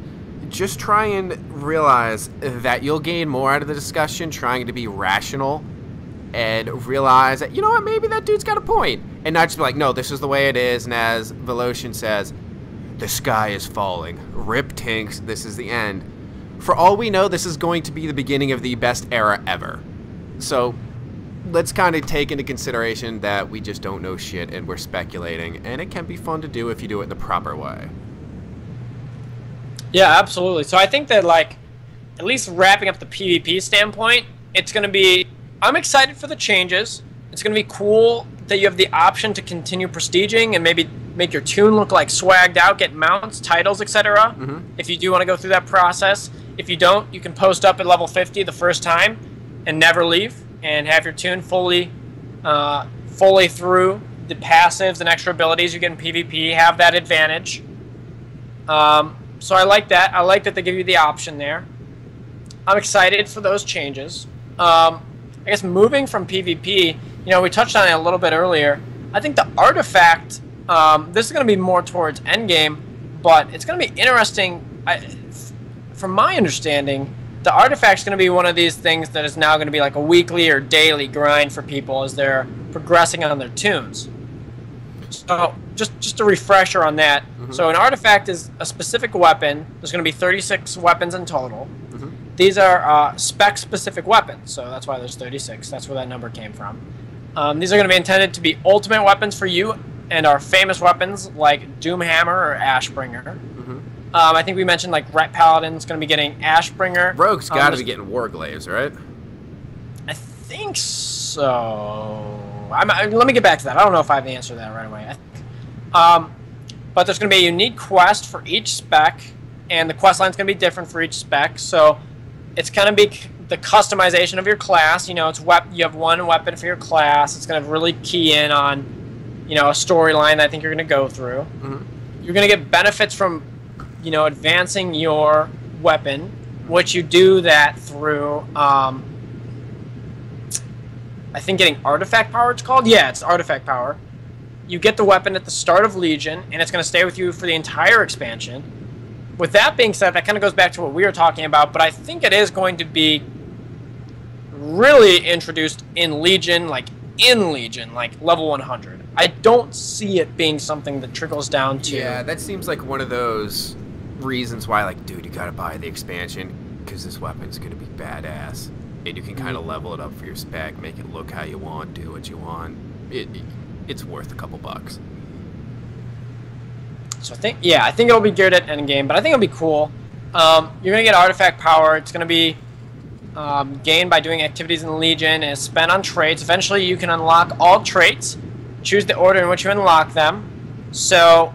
just try and realize that you'll gain more out of the discussion trying to be rational and realize that, maybe that dude's got a point. And not just be like, no, this is the way it is. And as Velocian says, the sky is falling. Rip Tinks, this is the end. For all we know, this is going to be the beginning of the best era ever. So let's kind of take into consideration that we just don't know shit and we're speculating. And it can be fun to do if you do it in the proper way. Yeah, absolutely. So I think that, at least wrapping up the PvP standpoint, it's going to be... I'm excited for the changes. It's going to be cool that you have the option to continue prestiging and maybe make your toon look swagged out, get mounts, titles, etc. Mm-hmm. If you do want to go through that process. If you don't, you can post up at level 50 the first time and never leave and have your toon fully through the passives and extra abilities you get in PvP, have that advantage. So I like that. I like that they give you the option there. I'm excited for those changes. I guess moving from PvP, we touched on it a little bit earlier. I think the artifact, this is going to be more towards endgame, but it's going to be interesting. From my understanding, the artifact's going to be one of these things that is now going to be like a weekly or daily grind for people as they're progressing on their tunes. So just a refresher on that. So an artifact is a specific weapon. There's going to be 36 weapons in total. These are spec-specific weapons, so that's why there's 36. That's where that number came from. These are going to be intended to be ultimate weapons for you and our famous weapons like Doomhammer or Ashbringer. I think we mentioned like Ret Paladin's going to be getting Ashbringer. Rogue's got to be getting Warglaives, right? I think so. Let me get back to that. I don't know if I have the answer to that right away. But there's going to be a unique quest for each spec, and the quest line's going to be different for each spec. So it's going to be the customization of your class. You know, you have one weapon for your class. It's going to really key in on, you know, a storyline that I think you're going to go through. You're going to get benefits from, you know, advancing your weapon, which you do that through, I think getting artifact power it's called? Yeah, it's artifact power. You get the weapon at the start of Legion, and it's going to stay with you for the entire expansion. With that being said, that kind of goes back to what we were talking about, but I think it is going to be really introduced in Legion, like level 100. I don't see it being something that trickles down to... Yeah, that seems like one of those reasons why, like, dude, you gotta buy the expansion, because this weapon's gonna be badass. And you can kind of level it up for your spec, make it look how you want, do what you want. It's worth a couple bucks. So I think it'll be geared at endgame, but I think it'll be cool. You're gonna get artifact power. It's gonna be gained by doing activities in the Legion, and it's spent on traits. Eventually, you can unlock all traits. Choose the order in which you unlock them. So,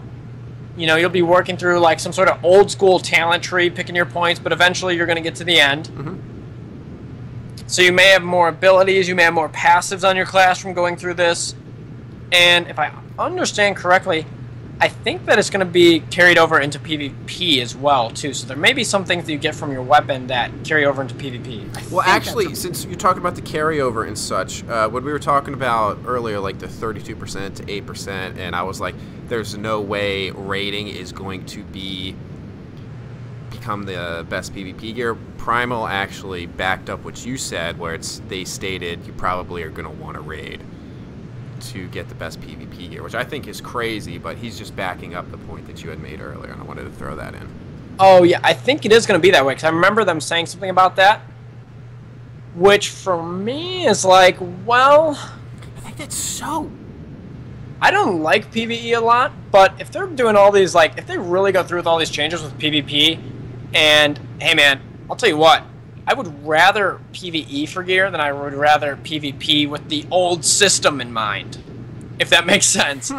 you know, you'll be working through like some sort of old school talent tree, picking your points, but eventually you're gonna get to the end. So you may have more abilities, you may have more passives on your class from going through this. And if I understand correctly, I think that it's going to be carried over into PvP as well, too. So there may be some things that you get from your weapon that carry over into PvP. Well, actually, since you're talking about the carryover and such, what we were talking about earlier, like the 32% to 8%, and I was like, there's no way raiding is going to become the best PvP gear. Primal actually backed up what you said, where they stated you probably are going to want to raid to get the best PvP gear, which I think is crazy, but he's just backing up the point that you had made earlier, and I wanted to throw that in. Oh, yeah, I think it is going to be that way, because I remember them saying something about that, which for me is like, well... I think that's so... I don't like PvE a lot, but if they're doing all these, like, if they really go through with all these changes with PvP, and, hey, man, I'll tell you what, I would rather PvE for gear than I would rather PvP with the old system in mind, if that makes sense.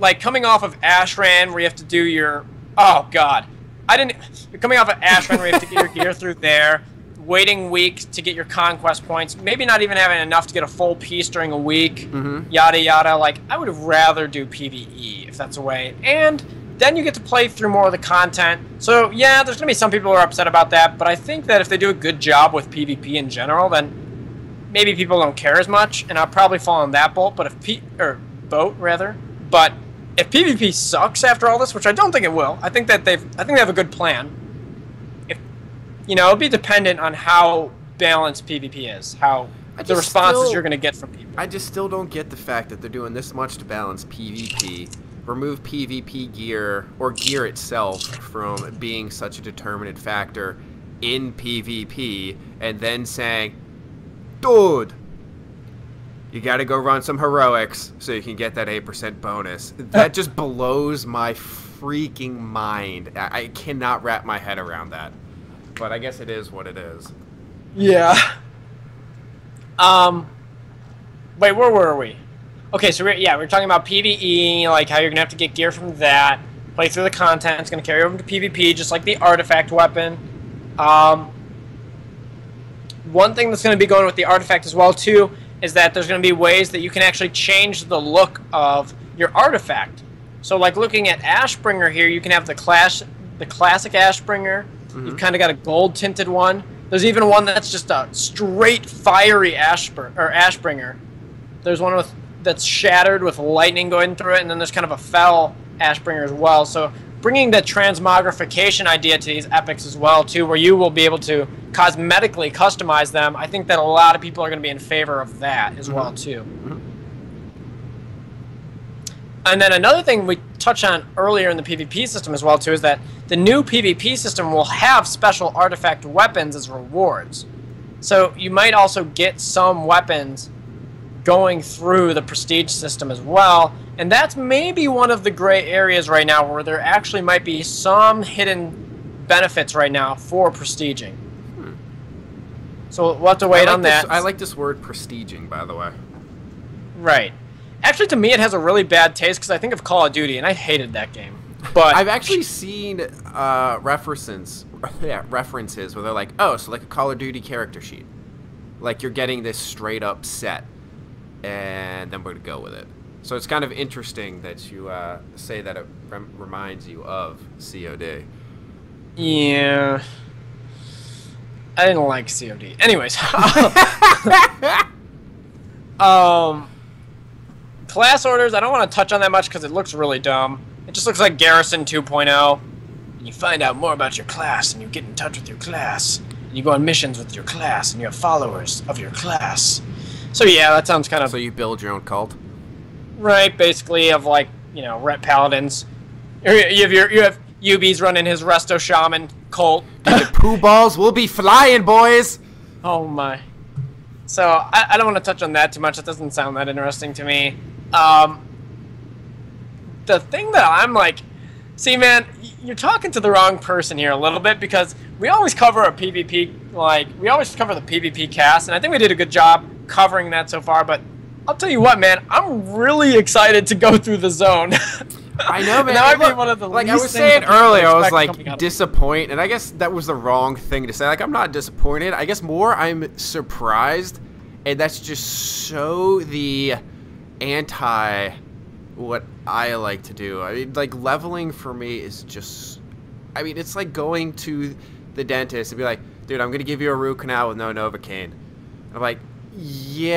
Like, coming off of Ashran, where you have to do your... Oh, God. Coming off of Ashran, where you have to get your gear through there, waiting weeks to get your conquest points, maybe not even having enough to get a full piece during a week, yada, yada. Like, I would rather do PvE, if that's a way. And... then you get to play through more of the content. So, yeah, there's going to be some people who are upset about that, but I think that if they do a good job with PvP in general, then maybe people don't care as much, and I'll probably fall on that boat, but But if PvP sucks after all this, which I don't think it will, I think they have a good plan. It'll be dependent on how balanced PvP is, how the responses you're going to get from people. I just still don't get the fact that they're doing this much to balance PvP. Remove PvP gear, or gear itself, from being such a determinant factor in PvP, and then saying, dude, you gotta go run some heroics so you can get that 8% bonus. That just blows my freaking mind. I cannot wrap my head around that. But I guess it is what it is. Yeah. Wait, where were we? Okay, so we're talking about PvE, like how you're going to have to get gear from that, play through the content. It's going to carry over to PvP, just like the artifact weapon. One thing that's going to be going with the artifact as well, too, is that there's going to be ways that you can actually change the look of your artifact. So, like looking at Ashbringer here, you can have the classic Ashbringer. You've kind of got a gold-tinted one. There's even one that's just a straight fiery Ashbringer. There's one that's shattered with lightning going through it, and then there's kind of a fell Ashbringer as well. So bringing the transmogrification idea to these epics as well, too, where you will be able to cosmetically customize them, I think that a lot of people are going to be in favor of that as well, too. And then another thing we touched on earlier in the PvP system as well, too, is that the new PvP system will have special artifact weapons as rewards. So you might also get some weapons going through the prestige system as well. And that's maybe one of the gray areas right now where there actually might be some hidden benefits right now for prestiging. So we'll have to wait on that. I like this word prestiging, by the way. Right. Actually, to me, it has a really bad taste because I think of Call of Duty, and I hated that game. But I've actually seen references where they're like, oh, so like a Call of Duty character sheet. Like you're getting this straight up set, and then we're going to go with it. So it's kind of interesting that you say that it reminds you of COD. Yeah. I didn't like COD. Anyways. Class orders, I don't want to touch on that much because it looks really dumb. It just looks like Garrison 2.0. And you find out more about your class, and you get in touch with your class. And you go on missions with your class, and you have followers of your class. So yeah, that sounds kind of... So you build your own cult? Right, basically, of like, you know, Ret Paladins. You have UB's running his Resto Shaman cult. The poo balls will be flying, boys! Oh my. So, I don't want to touch on that too much. It doesn't sound that interesting to me. The thing that I'm like... See, man, you're talking to the wrong person here a little bit because we always cover a PvP, like, we always cover the PvP cast, and I think we did a good job covering that so far, but I'll tell you what, man, I'm really excited to go through the zone. I know, man. That might be one of the like I least was things saying that people earlier, I was expect like disappointed, and I guess that was the wrong thing to say. Like I'm not disappointed. I guess more I'm surprised, and that's just so the anti what I like to do. I mean, like leveling for me is just. I mean, it's like going to the dentist and be like, dude, I'm gonna give you a root canal with no Novocaine. I'm like. Yeah,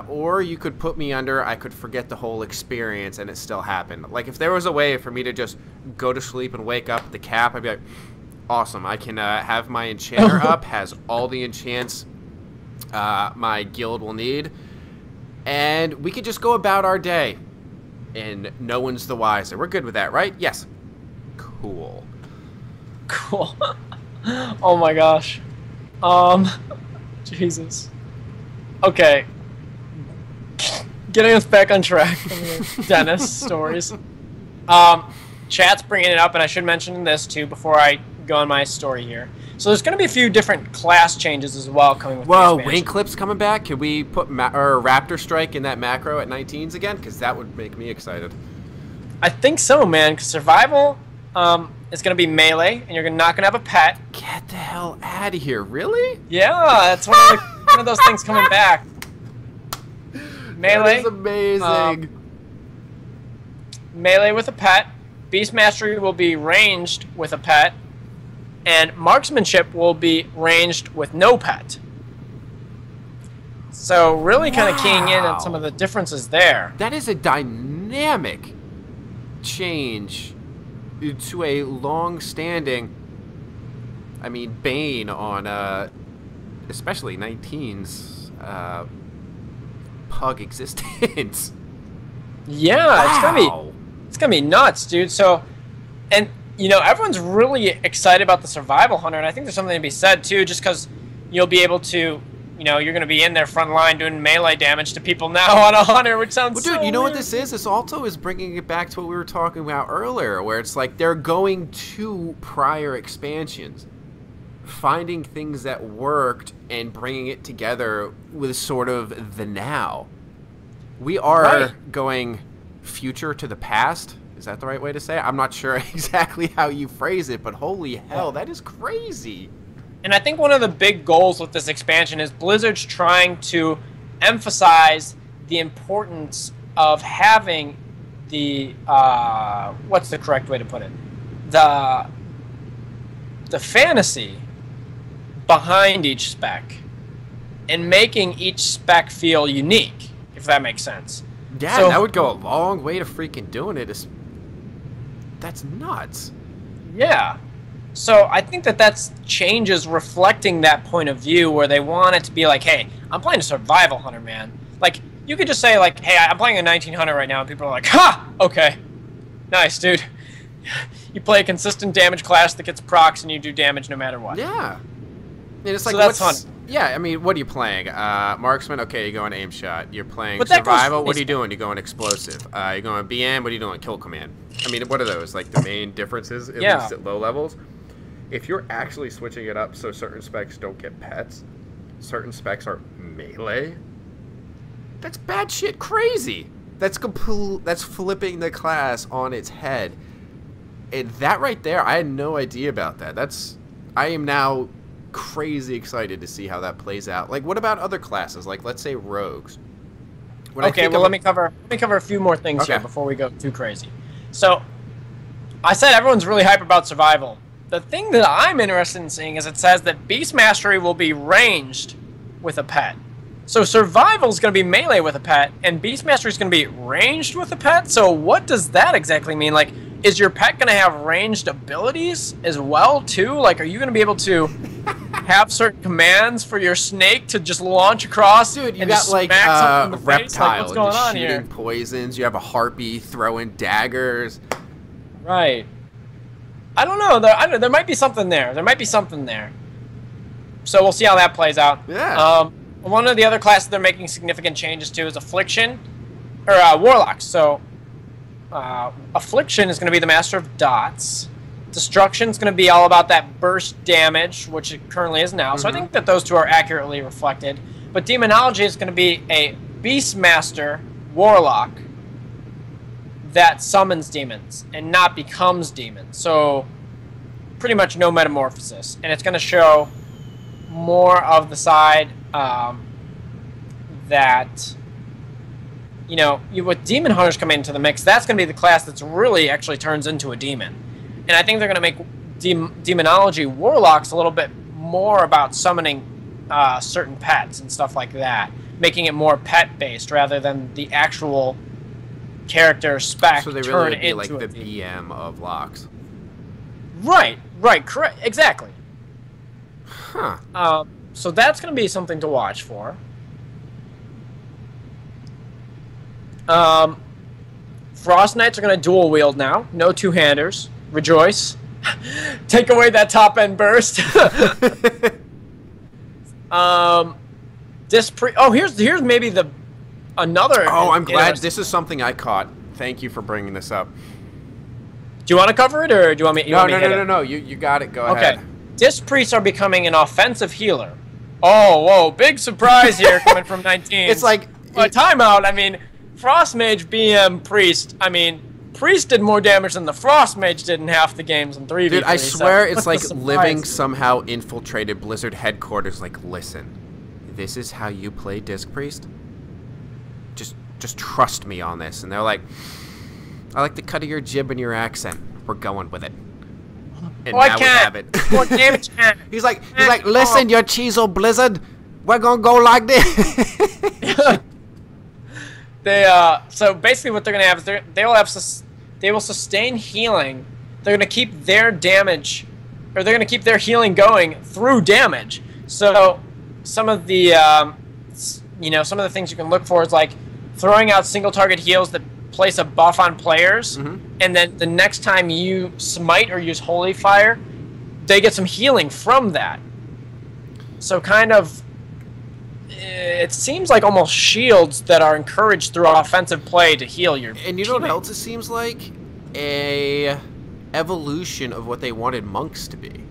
or you could put me under, I could forget the whole experience and it still happened. Like, if there was a way for me to just go to sleep and wake up at the cap, I'd be like, awesome, I can have my enchanter up, has all the enchants my guild will need, and we could just go about our day, and no one's the wiser. We're good with that, right? Yes. Cool. Cool. Oh my gosh. Jesus. Okay. Getting us back on track from the dentist stories. Chat's bringing it up, and I should mention this too before I go on my story here. So there's going to be a few different class changes as well coming with the expansion. Wing Clip's coming back. Could we put Raptor Strike in that macro at 19s again? Because that would make me excited. I think so, man. Because survival is going to be melee, and you're not going to have a pet. Get the hell out of here. Really? Yeah, that's one of those things coming back. Melee. That is amazing. Melee with a pet. Beast Mastery will be ranged with a pet. And Marksmanship will be ranged with no pet. So really kind of keying in on some of the differences there. That is a dynamic change to a long-standing, I mean, bane on, especially 19's pug existence. Yeah, wow. it's gonna be nuts, dude. So, and you know, everyone's really excited about the Survival Hunter, and I think there's something to be said too, just because you'll be able to, you know, you're gonna be in their front line doing melee damage to people now on a hunter, which sounds. Well, dude, so you know weird. what this is? This also is bringing it back to what we were talking about earlier, where it's like they're going to prior expansions, finding things that worked and bringing it together with sort of the now. We are going future to the past. Is that the right way to say it? I'm not sure exactly how you phrase it, but holy hell, that is crazy. And I think one of the big goals with this expansion is Blizzard's trying to emphasize the importance of having the, what's the correct way to put it? The fantasy behind each spec and making each spec feel unique, if that makes sense. Yeah, so, that would go a long way to freaking doing it. That's nuts. Yeah. So I think that's changes reflecting that point of view where they want it to be like, hey, I'm playing a survival hunter, man. Like, you could just say, like, hey, I'm playing a 1900 right now, and people are like, ha! Okay. Nice, dude. You play a consistent damage class that gets procs, and you do damage no matter what. Yeah. And it's like, so that's fun. Yeah, I mean, what are you playing? Marksman, okay, you're going aim shot. You're playing But that survival, goes- what are you doing? You're going explosive. You're going BM, what are you doing? Kill command. I mean, what are those? Like, the main differences, at least at low levels? If you're actually switching it up so certain specs don't get pets, certain specs are melee, that's bad shit crazy. That's flipping the class on its head. And that right there, I had no idea about that. I am now crazy excited to see how that plays out. Like, what about other classes? Like, let's say rogues. Okay, well, let me cover a few more things here before we go too crazy. So, I said everyone's really hype about survival. The thing that I'm interested in seeing is it says that Beast Mastery will be ranged with a pet. So survival is going to be melee with a pet, and Beast Mastery is going to be ranged with a pet. So what does that exactly mean? Like, is your pet going to have ranged abilities as well too? Like, are you going to be able to have certain commands for your snake to just launch across? Dude, you and got just like smack something in the reptile face? Like, what's going on shooting here? poisons. You have a harpy throwing daggers. Right. I don't know. There might be something there. So we'll see how that plays out. Yeah. One of the other classes they're making significant changes to is Affliction, or Warlocks. So Affliction is going to be the Master of Dots. Destruction is going to be all about that burst damage, which it currently is now. So I think that those two are accurately reflected. But Demonology is going to be a Beastmaster Warlock that summons demons and not becomes demons. So pretty much no metamorphosis. And it's going to show more of the side that, you know, with Demon Hunters coming into the mix, that's going to be the class that's really actually turns into a demon. And I think they're going to make Demonology Warlocks a little bit more about summoning certain pets and stuff like that, making it more pet-based rather than the actual character spec. So they really would be like the BM of locks. Right, correct, exactly. Huh. So that's going to be something to watch for. Frost Knights are going to dual wield now. No two-handers. Rejoice. Take away that top-end burst. Here's maybe another. Oh, I'm glad this is something I caught. Thank you for bringing this up. Do you want to cover it, or do you want me? No. You got it. Go ahead. Okay. Disc Priests are becoming an offensive healer. Oh, whoa! Big surprise here coming from 19. It's like timeout. I mean, Frost Mage BM Priest. I mean, Priest did more damage than the Frost Mage did in half the games in 3v3. Dude, I swear it's like Living somehow infiltrated Blizzard headquarters. Like, listen, this is how you play Disc Priest. Just trust me on this. And they're like, I like the cut of your jib and your accent. We're going with it. And now we have it. More damage. He's like, listen, your Cheezo Blizzard, we're gonna go like this. So basically, what they're gonna have is they will sustain healing. They're gonna keep their damage, or they're gonna keep their healing going through damage. So some of the some of the things you can look for is like throwing out single target heals that place a buff on players, and then the next time you smite or use Holy Fire, they get some healing from that. So kind of, it seems like almost shields that are encouraged through offensive play to heal your And you know what else it seems like? A evolution of what they wanted monks to be.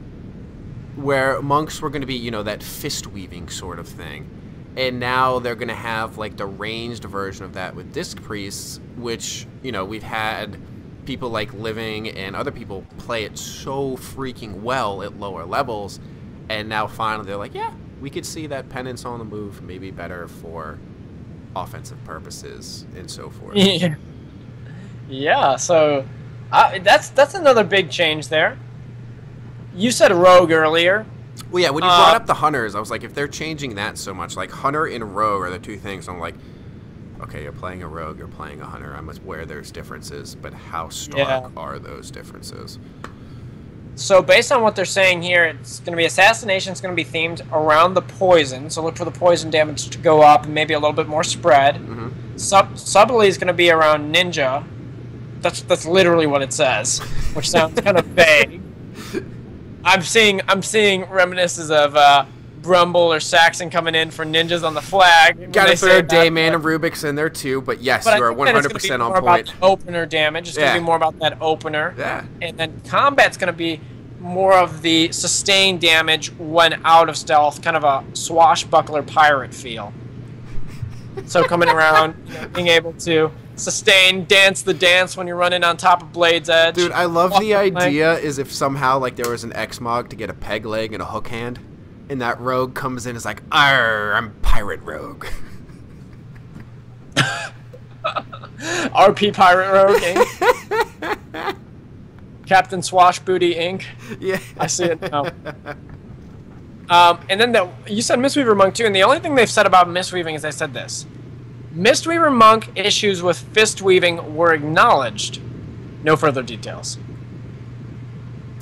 Where monks were going to be, you know, that fist-weaving sort of thing. And now they're going to have, like, the ranged version of that with Disc Priests, which, you know, we've had people like Living and other people play it so freaking well at lower levels, and now finally they're like, yeah, we could see that Penance on the move maybe better for offensive purposes and so forth. Yeah, so that's another big change there. You said Rogue earlier. Well, yeah, when you brought up the Hunters, I was like, if they're changing that so much, like Hunter and Rogue are the two things. I'm like, okay, you're playing a Rogue, you're playing a Hunter. I'm aware there's differences, but how stark are those differences? So based on what they're saying here, it's going to be Assassination. It's going to be themed around the poison. So look for the poison damage to go up and maybe a little bit more spread. Subtly is going to be around ninja. That's literally what it says, which sounds kind of vague. I'm seeing reminiscences of Brumble or Saxon coming in for ninjas on the flag. Gotta throw Dayman and Rubik's in there too, but yes, you are 100% on point. About opener damage. It's going to be more about that opener. Yeah. And then combat's going to be more of the sustained damage when out of stealth, kind of a swashbuckler pirate feel. So coming around, being able to sustain, dance the dance when you're running on top of Blade's Edge. Dude, I love the idea is if somehow like there was an X-Mog to get a peg leg and a hook hand, and that rogue comes in and is like, "Arr, I'm pirate rogue." RP Pirate Rogue Inc. Captain Swashbooty Inc. Yeah. I see it now. And then you said Mistweaver Monk too, and the only thing they've said about Mistweaving is they said this. Mistweaver Monk issues with fist weaving were acknowledged. No further details.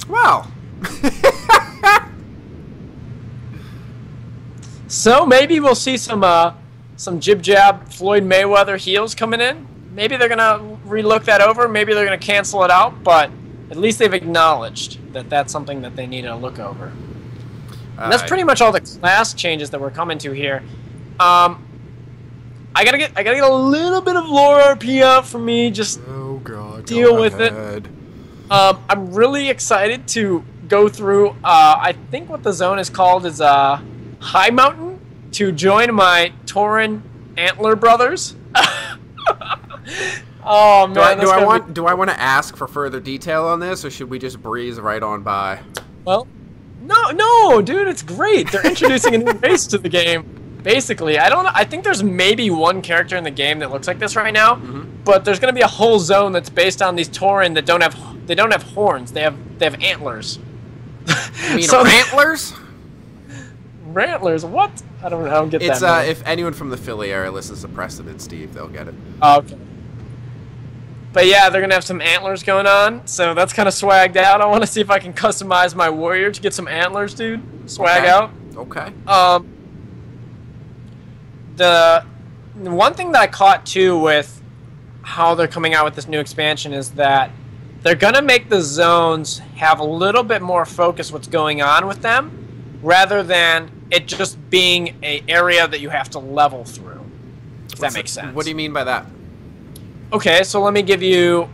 Wow. So maybe we'll see some jib jab Floyd Mayweather heels coming in. Maybe they're gonna relook that over. Maybe they're gonna cancel it out. But at least they've acknowledged that that's something that they need to look over. And that's pretty much all the class changes that we're coming to here. I gotta get a little bit of lore RP out for me. Just deal with it. I'm really excited to go through. I think what the zone is called is High Mountain to join my Tauren Antler brothers. Oh man! Do I want to ask for further detail on this, or should we just breeze right on by? Well, no, dude, it's great. They're introducing a new race to the game. Basically, I think there's maybe one character in the game that looks like this right now, but there's gonna be a whole zone that's based on these Tauren that don't have horns. They have antlers. You mean antlers? Rantlers? What? I don't get it's, that. If anyone from the Philly area listens to Preston and Steve, they'll get it. Oh, okay. But yeah, they're gonna have some antlers going on, so that's kind of swagged out. I want to see if I can customize my warrior to get some antlers, dude. Swag out. Okay. The one thing that I caught too with how they're coming out with this new expansion is that they're gonna make the zones have a little bit more focus what's going on with them, rather than it just being an area that you have to level through. If that makes sense. What do you mean by that? Okay, so let me give you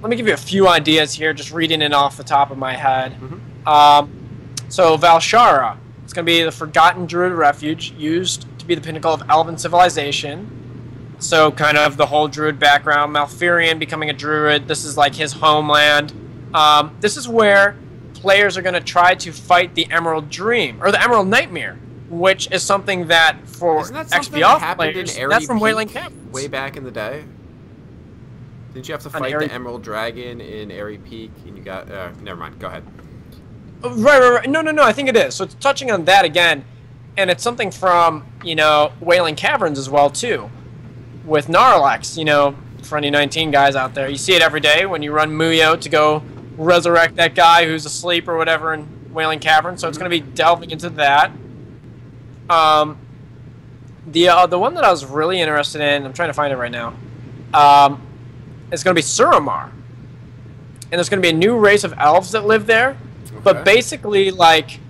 a few ideas here, just reading it off the top of my head. So Valshara, it's going to be the forgotten druid refuge used to be the pinnacle of elven civilization. So kind of the whole druid background, Malfurion becoming a druid. This is like his homeland. This is where players are going to try to fight the Emerald Dream or the Emerald Nightmare, which is something that for XP off players, that's from Wailing Caverns. Way back in the day. Didn't you have to fight the Emerald Dragon in Airy Peak? And you got... never mind. Go ahead. Right. No. I think it is. So it's touching on that again. And it's something from, Wailing Caverns as well, too. With Gnarlax, for any 19 guys out there. You see it every day when you run Muyo to go resurrect that guy who's asleep or whatever in Wailing Caverns. So it's going to be delving into that. The one that I was really interested in, I'm trying to find it right now. It's going to be Suramar. And there's going to be a new race of elves that live there. Okay. But basically, like,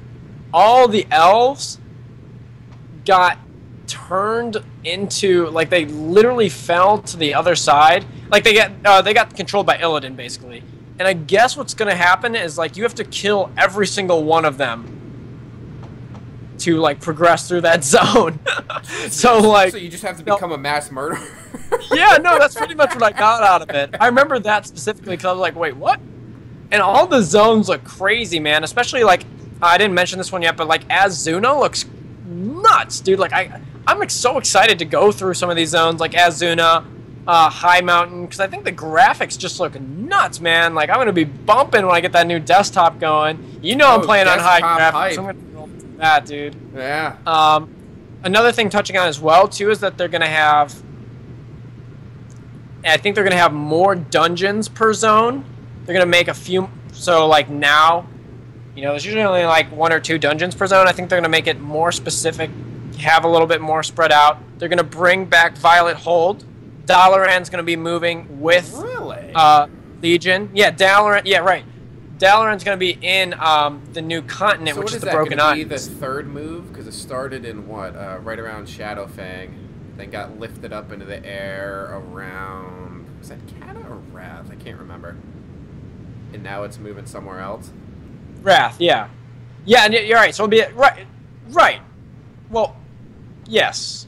all the elves got turned into, like, they literally fell to the other side. Like, they got controlled by Illidan, basically. And I guess what's going to happen is, like, you have to kill every single one of them to, like, progress through that zone. So you just have to become a mass murderer. Yeah, no, that's pretty much what I got out of it. I remember that specifically because I was like, wait, what? And all the zones look crazy, man. Especially, like, I didn't mention this one yet, but, like, Azuna looks nuts, dude. Like, I'm so excited to go through some of these zones, like Azuna, High Mountain, because I think the graphics just look nuts, man. Like, I'm going to be bumping when I get that new desktop going. I'm playing on high graphics. So I'm going to roll through that, dude. Yeah. Another thing touching on as well, too, is that they're going to have... I think they're going to have more dungeons per zone. They're going to make a few... So, like, now, there's usually only, like, 1 or 2 dungeons per zone. I think they're going to make it more specific have a little bit more spread out. They're going to bring back Violet Hold. Dalaran's going to be moving with Legion. Yeah, Dalaran. Yeah, right. Dalaran's going to be in the new continent, which is the Broken Isles. So what is that going to be, the third move? Because it started in what? Right around Shadowfang, then got lifted up into the air around... Was that Kata or Wrath? I can't remember. And now it's moving somewhere else? Wrath, yeah. Yeah, and you're right. So it'll be... Right. Well, yes.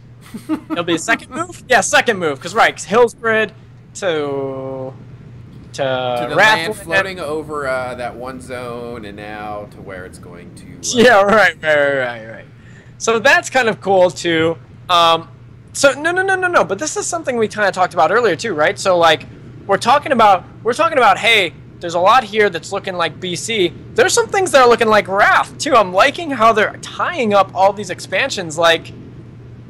It'll be a second move? Yeah, second move. Because, right, Hillsbrid to the Wrath, land floating over that one zone, and now to where it's going to... Yeah, right. So that's kind of cool, too. So, no. But this is something we kind of talked about earlier, too, right? So, like, we're talking about, hey, there's a lot here that's looking like BC. There's some things that are looking like Wrath, too. I'm liking how they're tying up all these expansions. Like,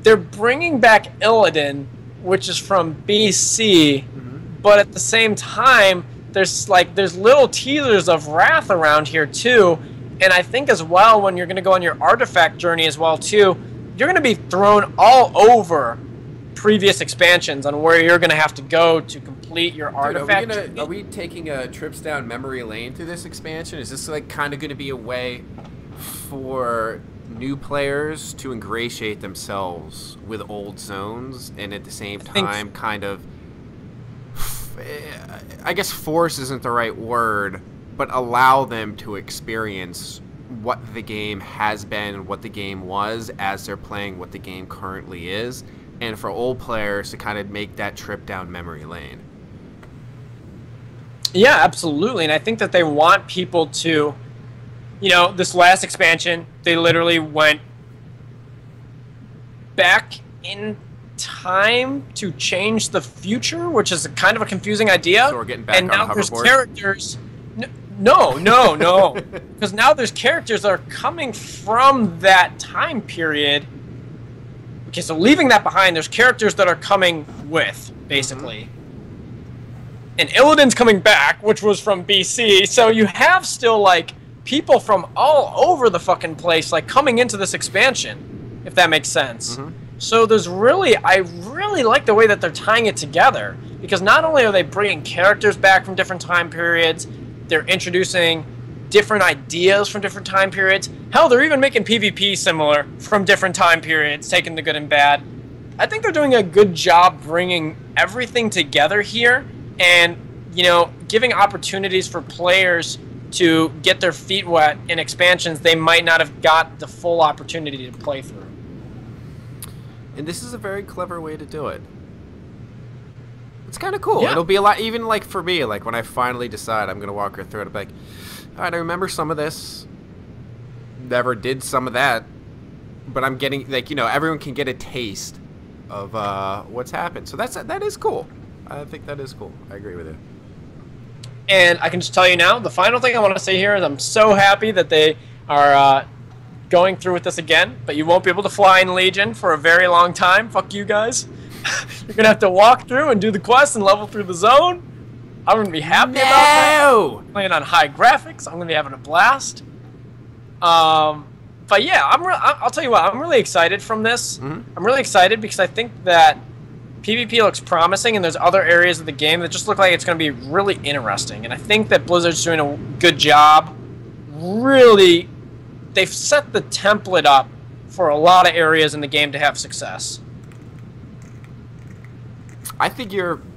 they're bringing back Illidan, which is from BC, but at the same time, there's little teasers of Wrath around here, too. And I think as well, when you're going to go on your artifact journey as well, too, you're going to be thrown all over previous expansions on where you're going to have to go to complete your artifact. Are we taking trips down memory lane through this expansion? Is this like kind of going to be a way for new players to ingratiate themselves with old zones and at the same time kind of, I guess force isn't the right word, but allow them to experience what the game has been and what the game was as they're playing what the game currently is, and for old players to kind of make that trip down memory lane. Yeah, absolutely. And I think that they want people to, this last expansion, they literally went back in time to change the future, which is kind of a confusing idea. So we're getting back on a hoverboard? There's characters... No. Because now there's characters that are coming from that time period. Okay, so leaving that behind, there's characters that are coming with, basically. And Illidan's coming back, which was from BC. So you have still, like, people from all over the fucking place, like, coming into this expansion, if that makes sense. So there's I really like the way that they're tying it together. Because not only are they bringing characters back from different time periods, they're introducing different ideas from different time periods. Hell, they're even making PvP similar from different time periods, taking the good and bad. I think they're doing a good job bringing everything together here and, giving opportunities for players to get their feet wet in expansions they might not have got the full opportunity to play through. And this is a very clever way to do it. It's kind of cool. Yeah. It'll be a lot, even like for me, like when I finally decide I'm going to walk her through it, I'll be like, all right, I remember some of this. Never did some of that. But I'm getting, everyone can get a taste of what's happened. So that is cool. I think that is cool. I agree with you. And I can just tell you now, the final thing I want to say here is I'm so happy that they are going through with this again. But you won't be able to fly in Legion for a very long time. Fuck you guys. You're going to have to walk through and do the quest and level through the zone. I'm going to be happy about that. Playing on high graphics. I'm going to be having a blast. But yeah, I'll tell you what, I'm really excited from this. I'm really excited because I think that PvP looks promising and there's other areas of the game that just look like it's going to be really interesting. And I think that Blizzard's doing a good job. Really, they've set the template up for a lot of areas in the game to have success.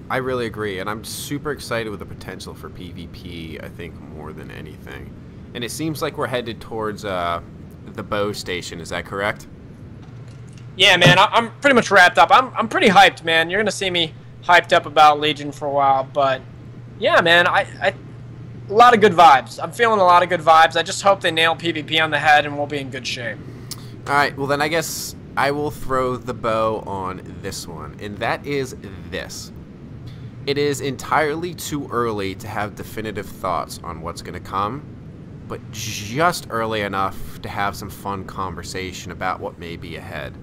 I really agree, and I'm super excited with the potential for PvP, I think, more than anything. And it seems like we're headed towards the bow station, is that correct? Yeah, man, I'm pretty much wrapped up. I'm pretty hyped, man. You're going to see me hyped up about Legion for a while, but yeah, man, a lot of good vibes. I'm feeling a lot of good vibes. I just hope they nail PvP on the head and we'll be in good shape. All right, well then I guess I will throw the bow on this one, and that is this. It is entirely too early to have definitive thoughts on what's going to come, but just early enough to have some fun conversation about what may be ahead.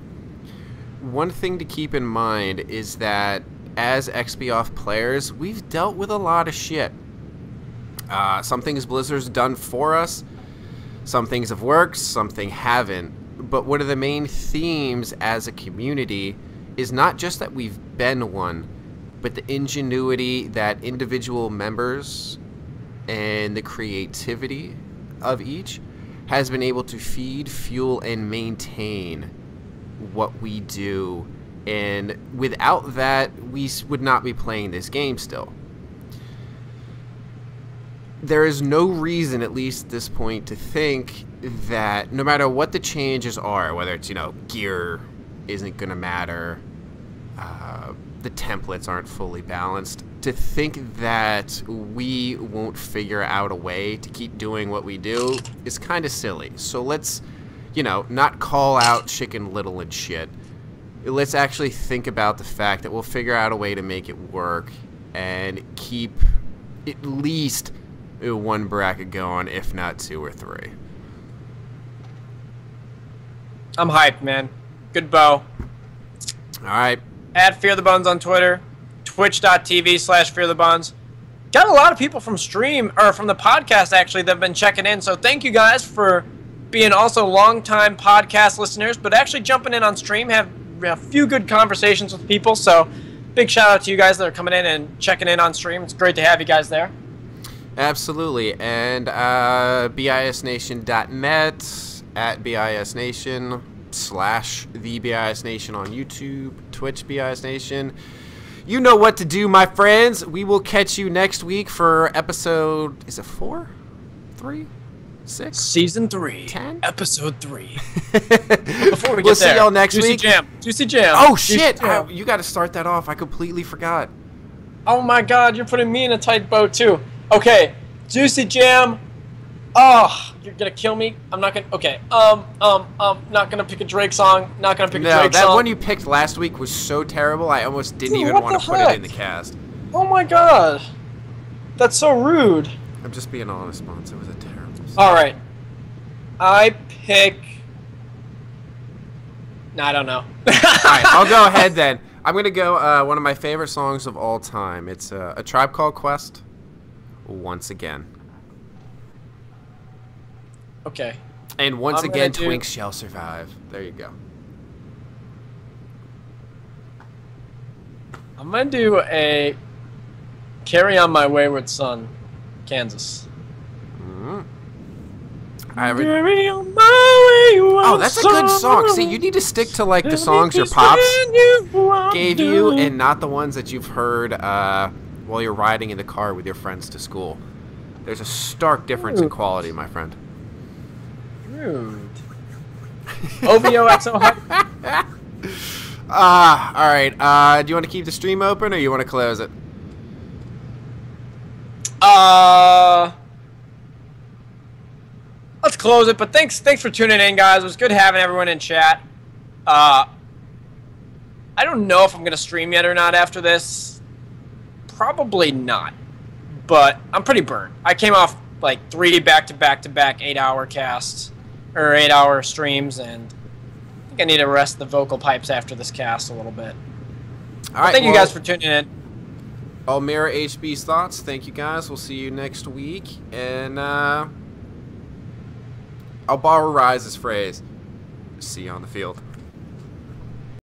One thing to keep in mind is that as XP off players, we've dealt with a lot of shit. Some things Blizzard's done for us, some things have worked, some things haven't. but one of the main themes as a community is not just that we've been one, but the ingenuity that individual members and the creativity of each has been able to feed, fuel, and maintain what we do. And without that, we would not be playing this game still. There is no reason, at least at this point, to think that no matter what the changes are, whether it's, gear isn't going to matter, the templates aren't fully balanced, to think that we won't figure out a way to keep doing what we do is kind of silly. So let's, not call out Chicken Little and shit. Let's actually think about the fact that we'll figure out a way to make it work and keep at least one bracket going, if not 2 or 3. I'm hyped, man. Good bow. All right. At Fear the Buns on Twitter, twitch.tv/fearthebuns. Got a lot of people from from the podcast actually that have been checking in. So thank you guys for being also longtime podcast listeners, but actually jumping in on stream. Have a few good conversations with people. So big shout out to you guys that are coming in and checking in on stream. It's great to have you guys there. Absolutely. And bisnation.net, at bisnation, /the bisnation on YouTube, Twitch bisnation. You know what to do, my friends. We will catch you next week for episode, is it 4? 3? 6? Season 3. 10? Episode 3. Before we get we'll see y'all next week. Juicy Jam. Oh, shit. You got to start that off. I completely forgot. Oh, my God. You're putting me in a tight boat, too. Okay. Juicy Jam. Oh, you're gonna kill me. I'm not gonna. Okay. Not gonna pick a Drake song. Not gonna pick a Drake song. No, that one you picked last week was so terrible. I almost didn't even want to put it in the cast. Oh my god, that's so rude. I'm just being honest, Mons. It was a terrible song. All right, I pick. No, I don't know. All right, I'll go ahead then. I'm gonna go one of my favorite songs of all time. It's A Tribe Called Quest. Once Again. Okay. And once again, Twinks shall survive. There you go. I'm going to do a Carry On My Wayward Son, Kansas. Carry on my wayward son. Oh, that's a good song. See, you need to stick to like the songs your pops gave you and not the ones that you've heard while you're riding in the car with your friends to school. There's a stark difference in quality, my friend. Rude. OVOXO hype. Alright. Do you want to keep the stream open or you want to close it? Let's close it, but thanks for tuning in, guys. It was good having everyone in chat. I don't know if I'm going to stream yet or not after this. Probably not. But I'm pretty burnt. I came off like 3 back-to-back-to-back 8-hour casts. Or 8-hour streams, and I think I need to rest the vocal pipes after this cast a little bit. All right, thank you guys for tuning in. I'll mirror HB's thoughts. Thank you guys. We'll see you next week. And I'll borrow Rise's phrase. See you on the field.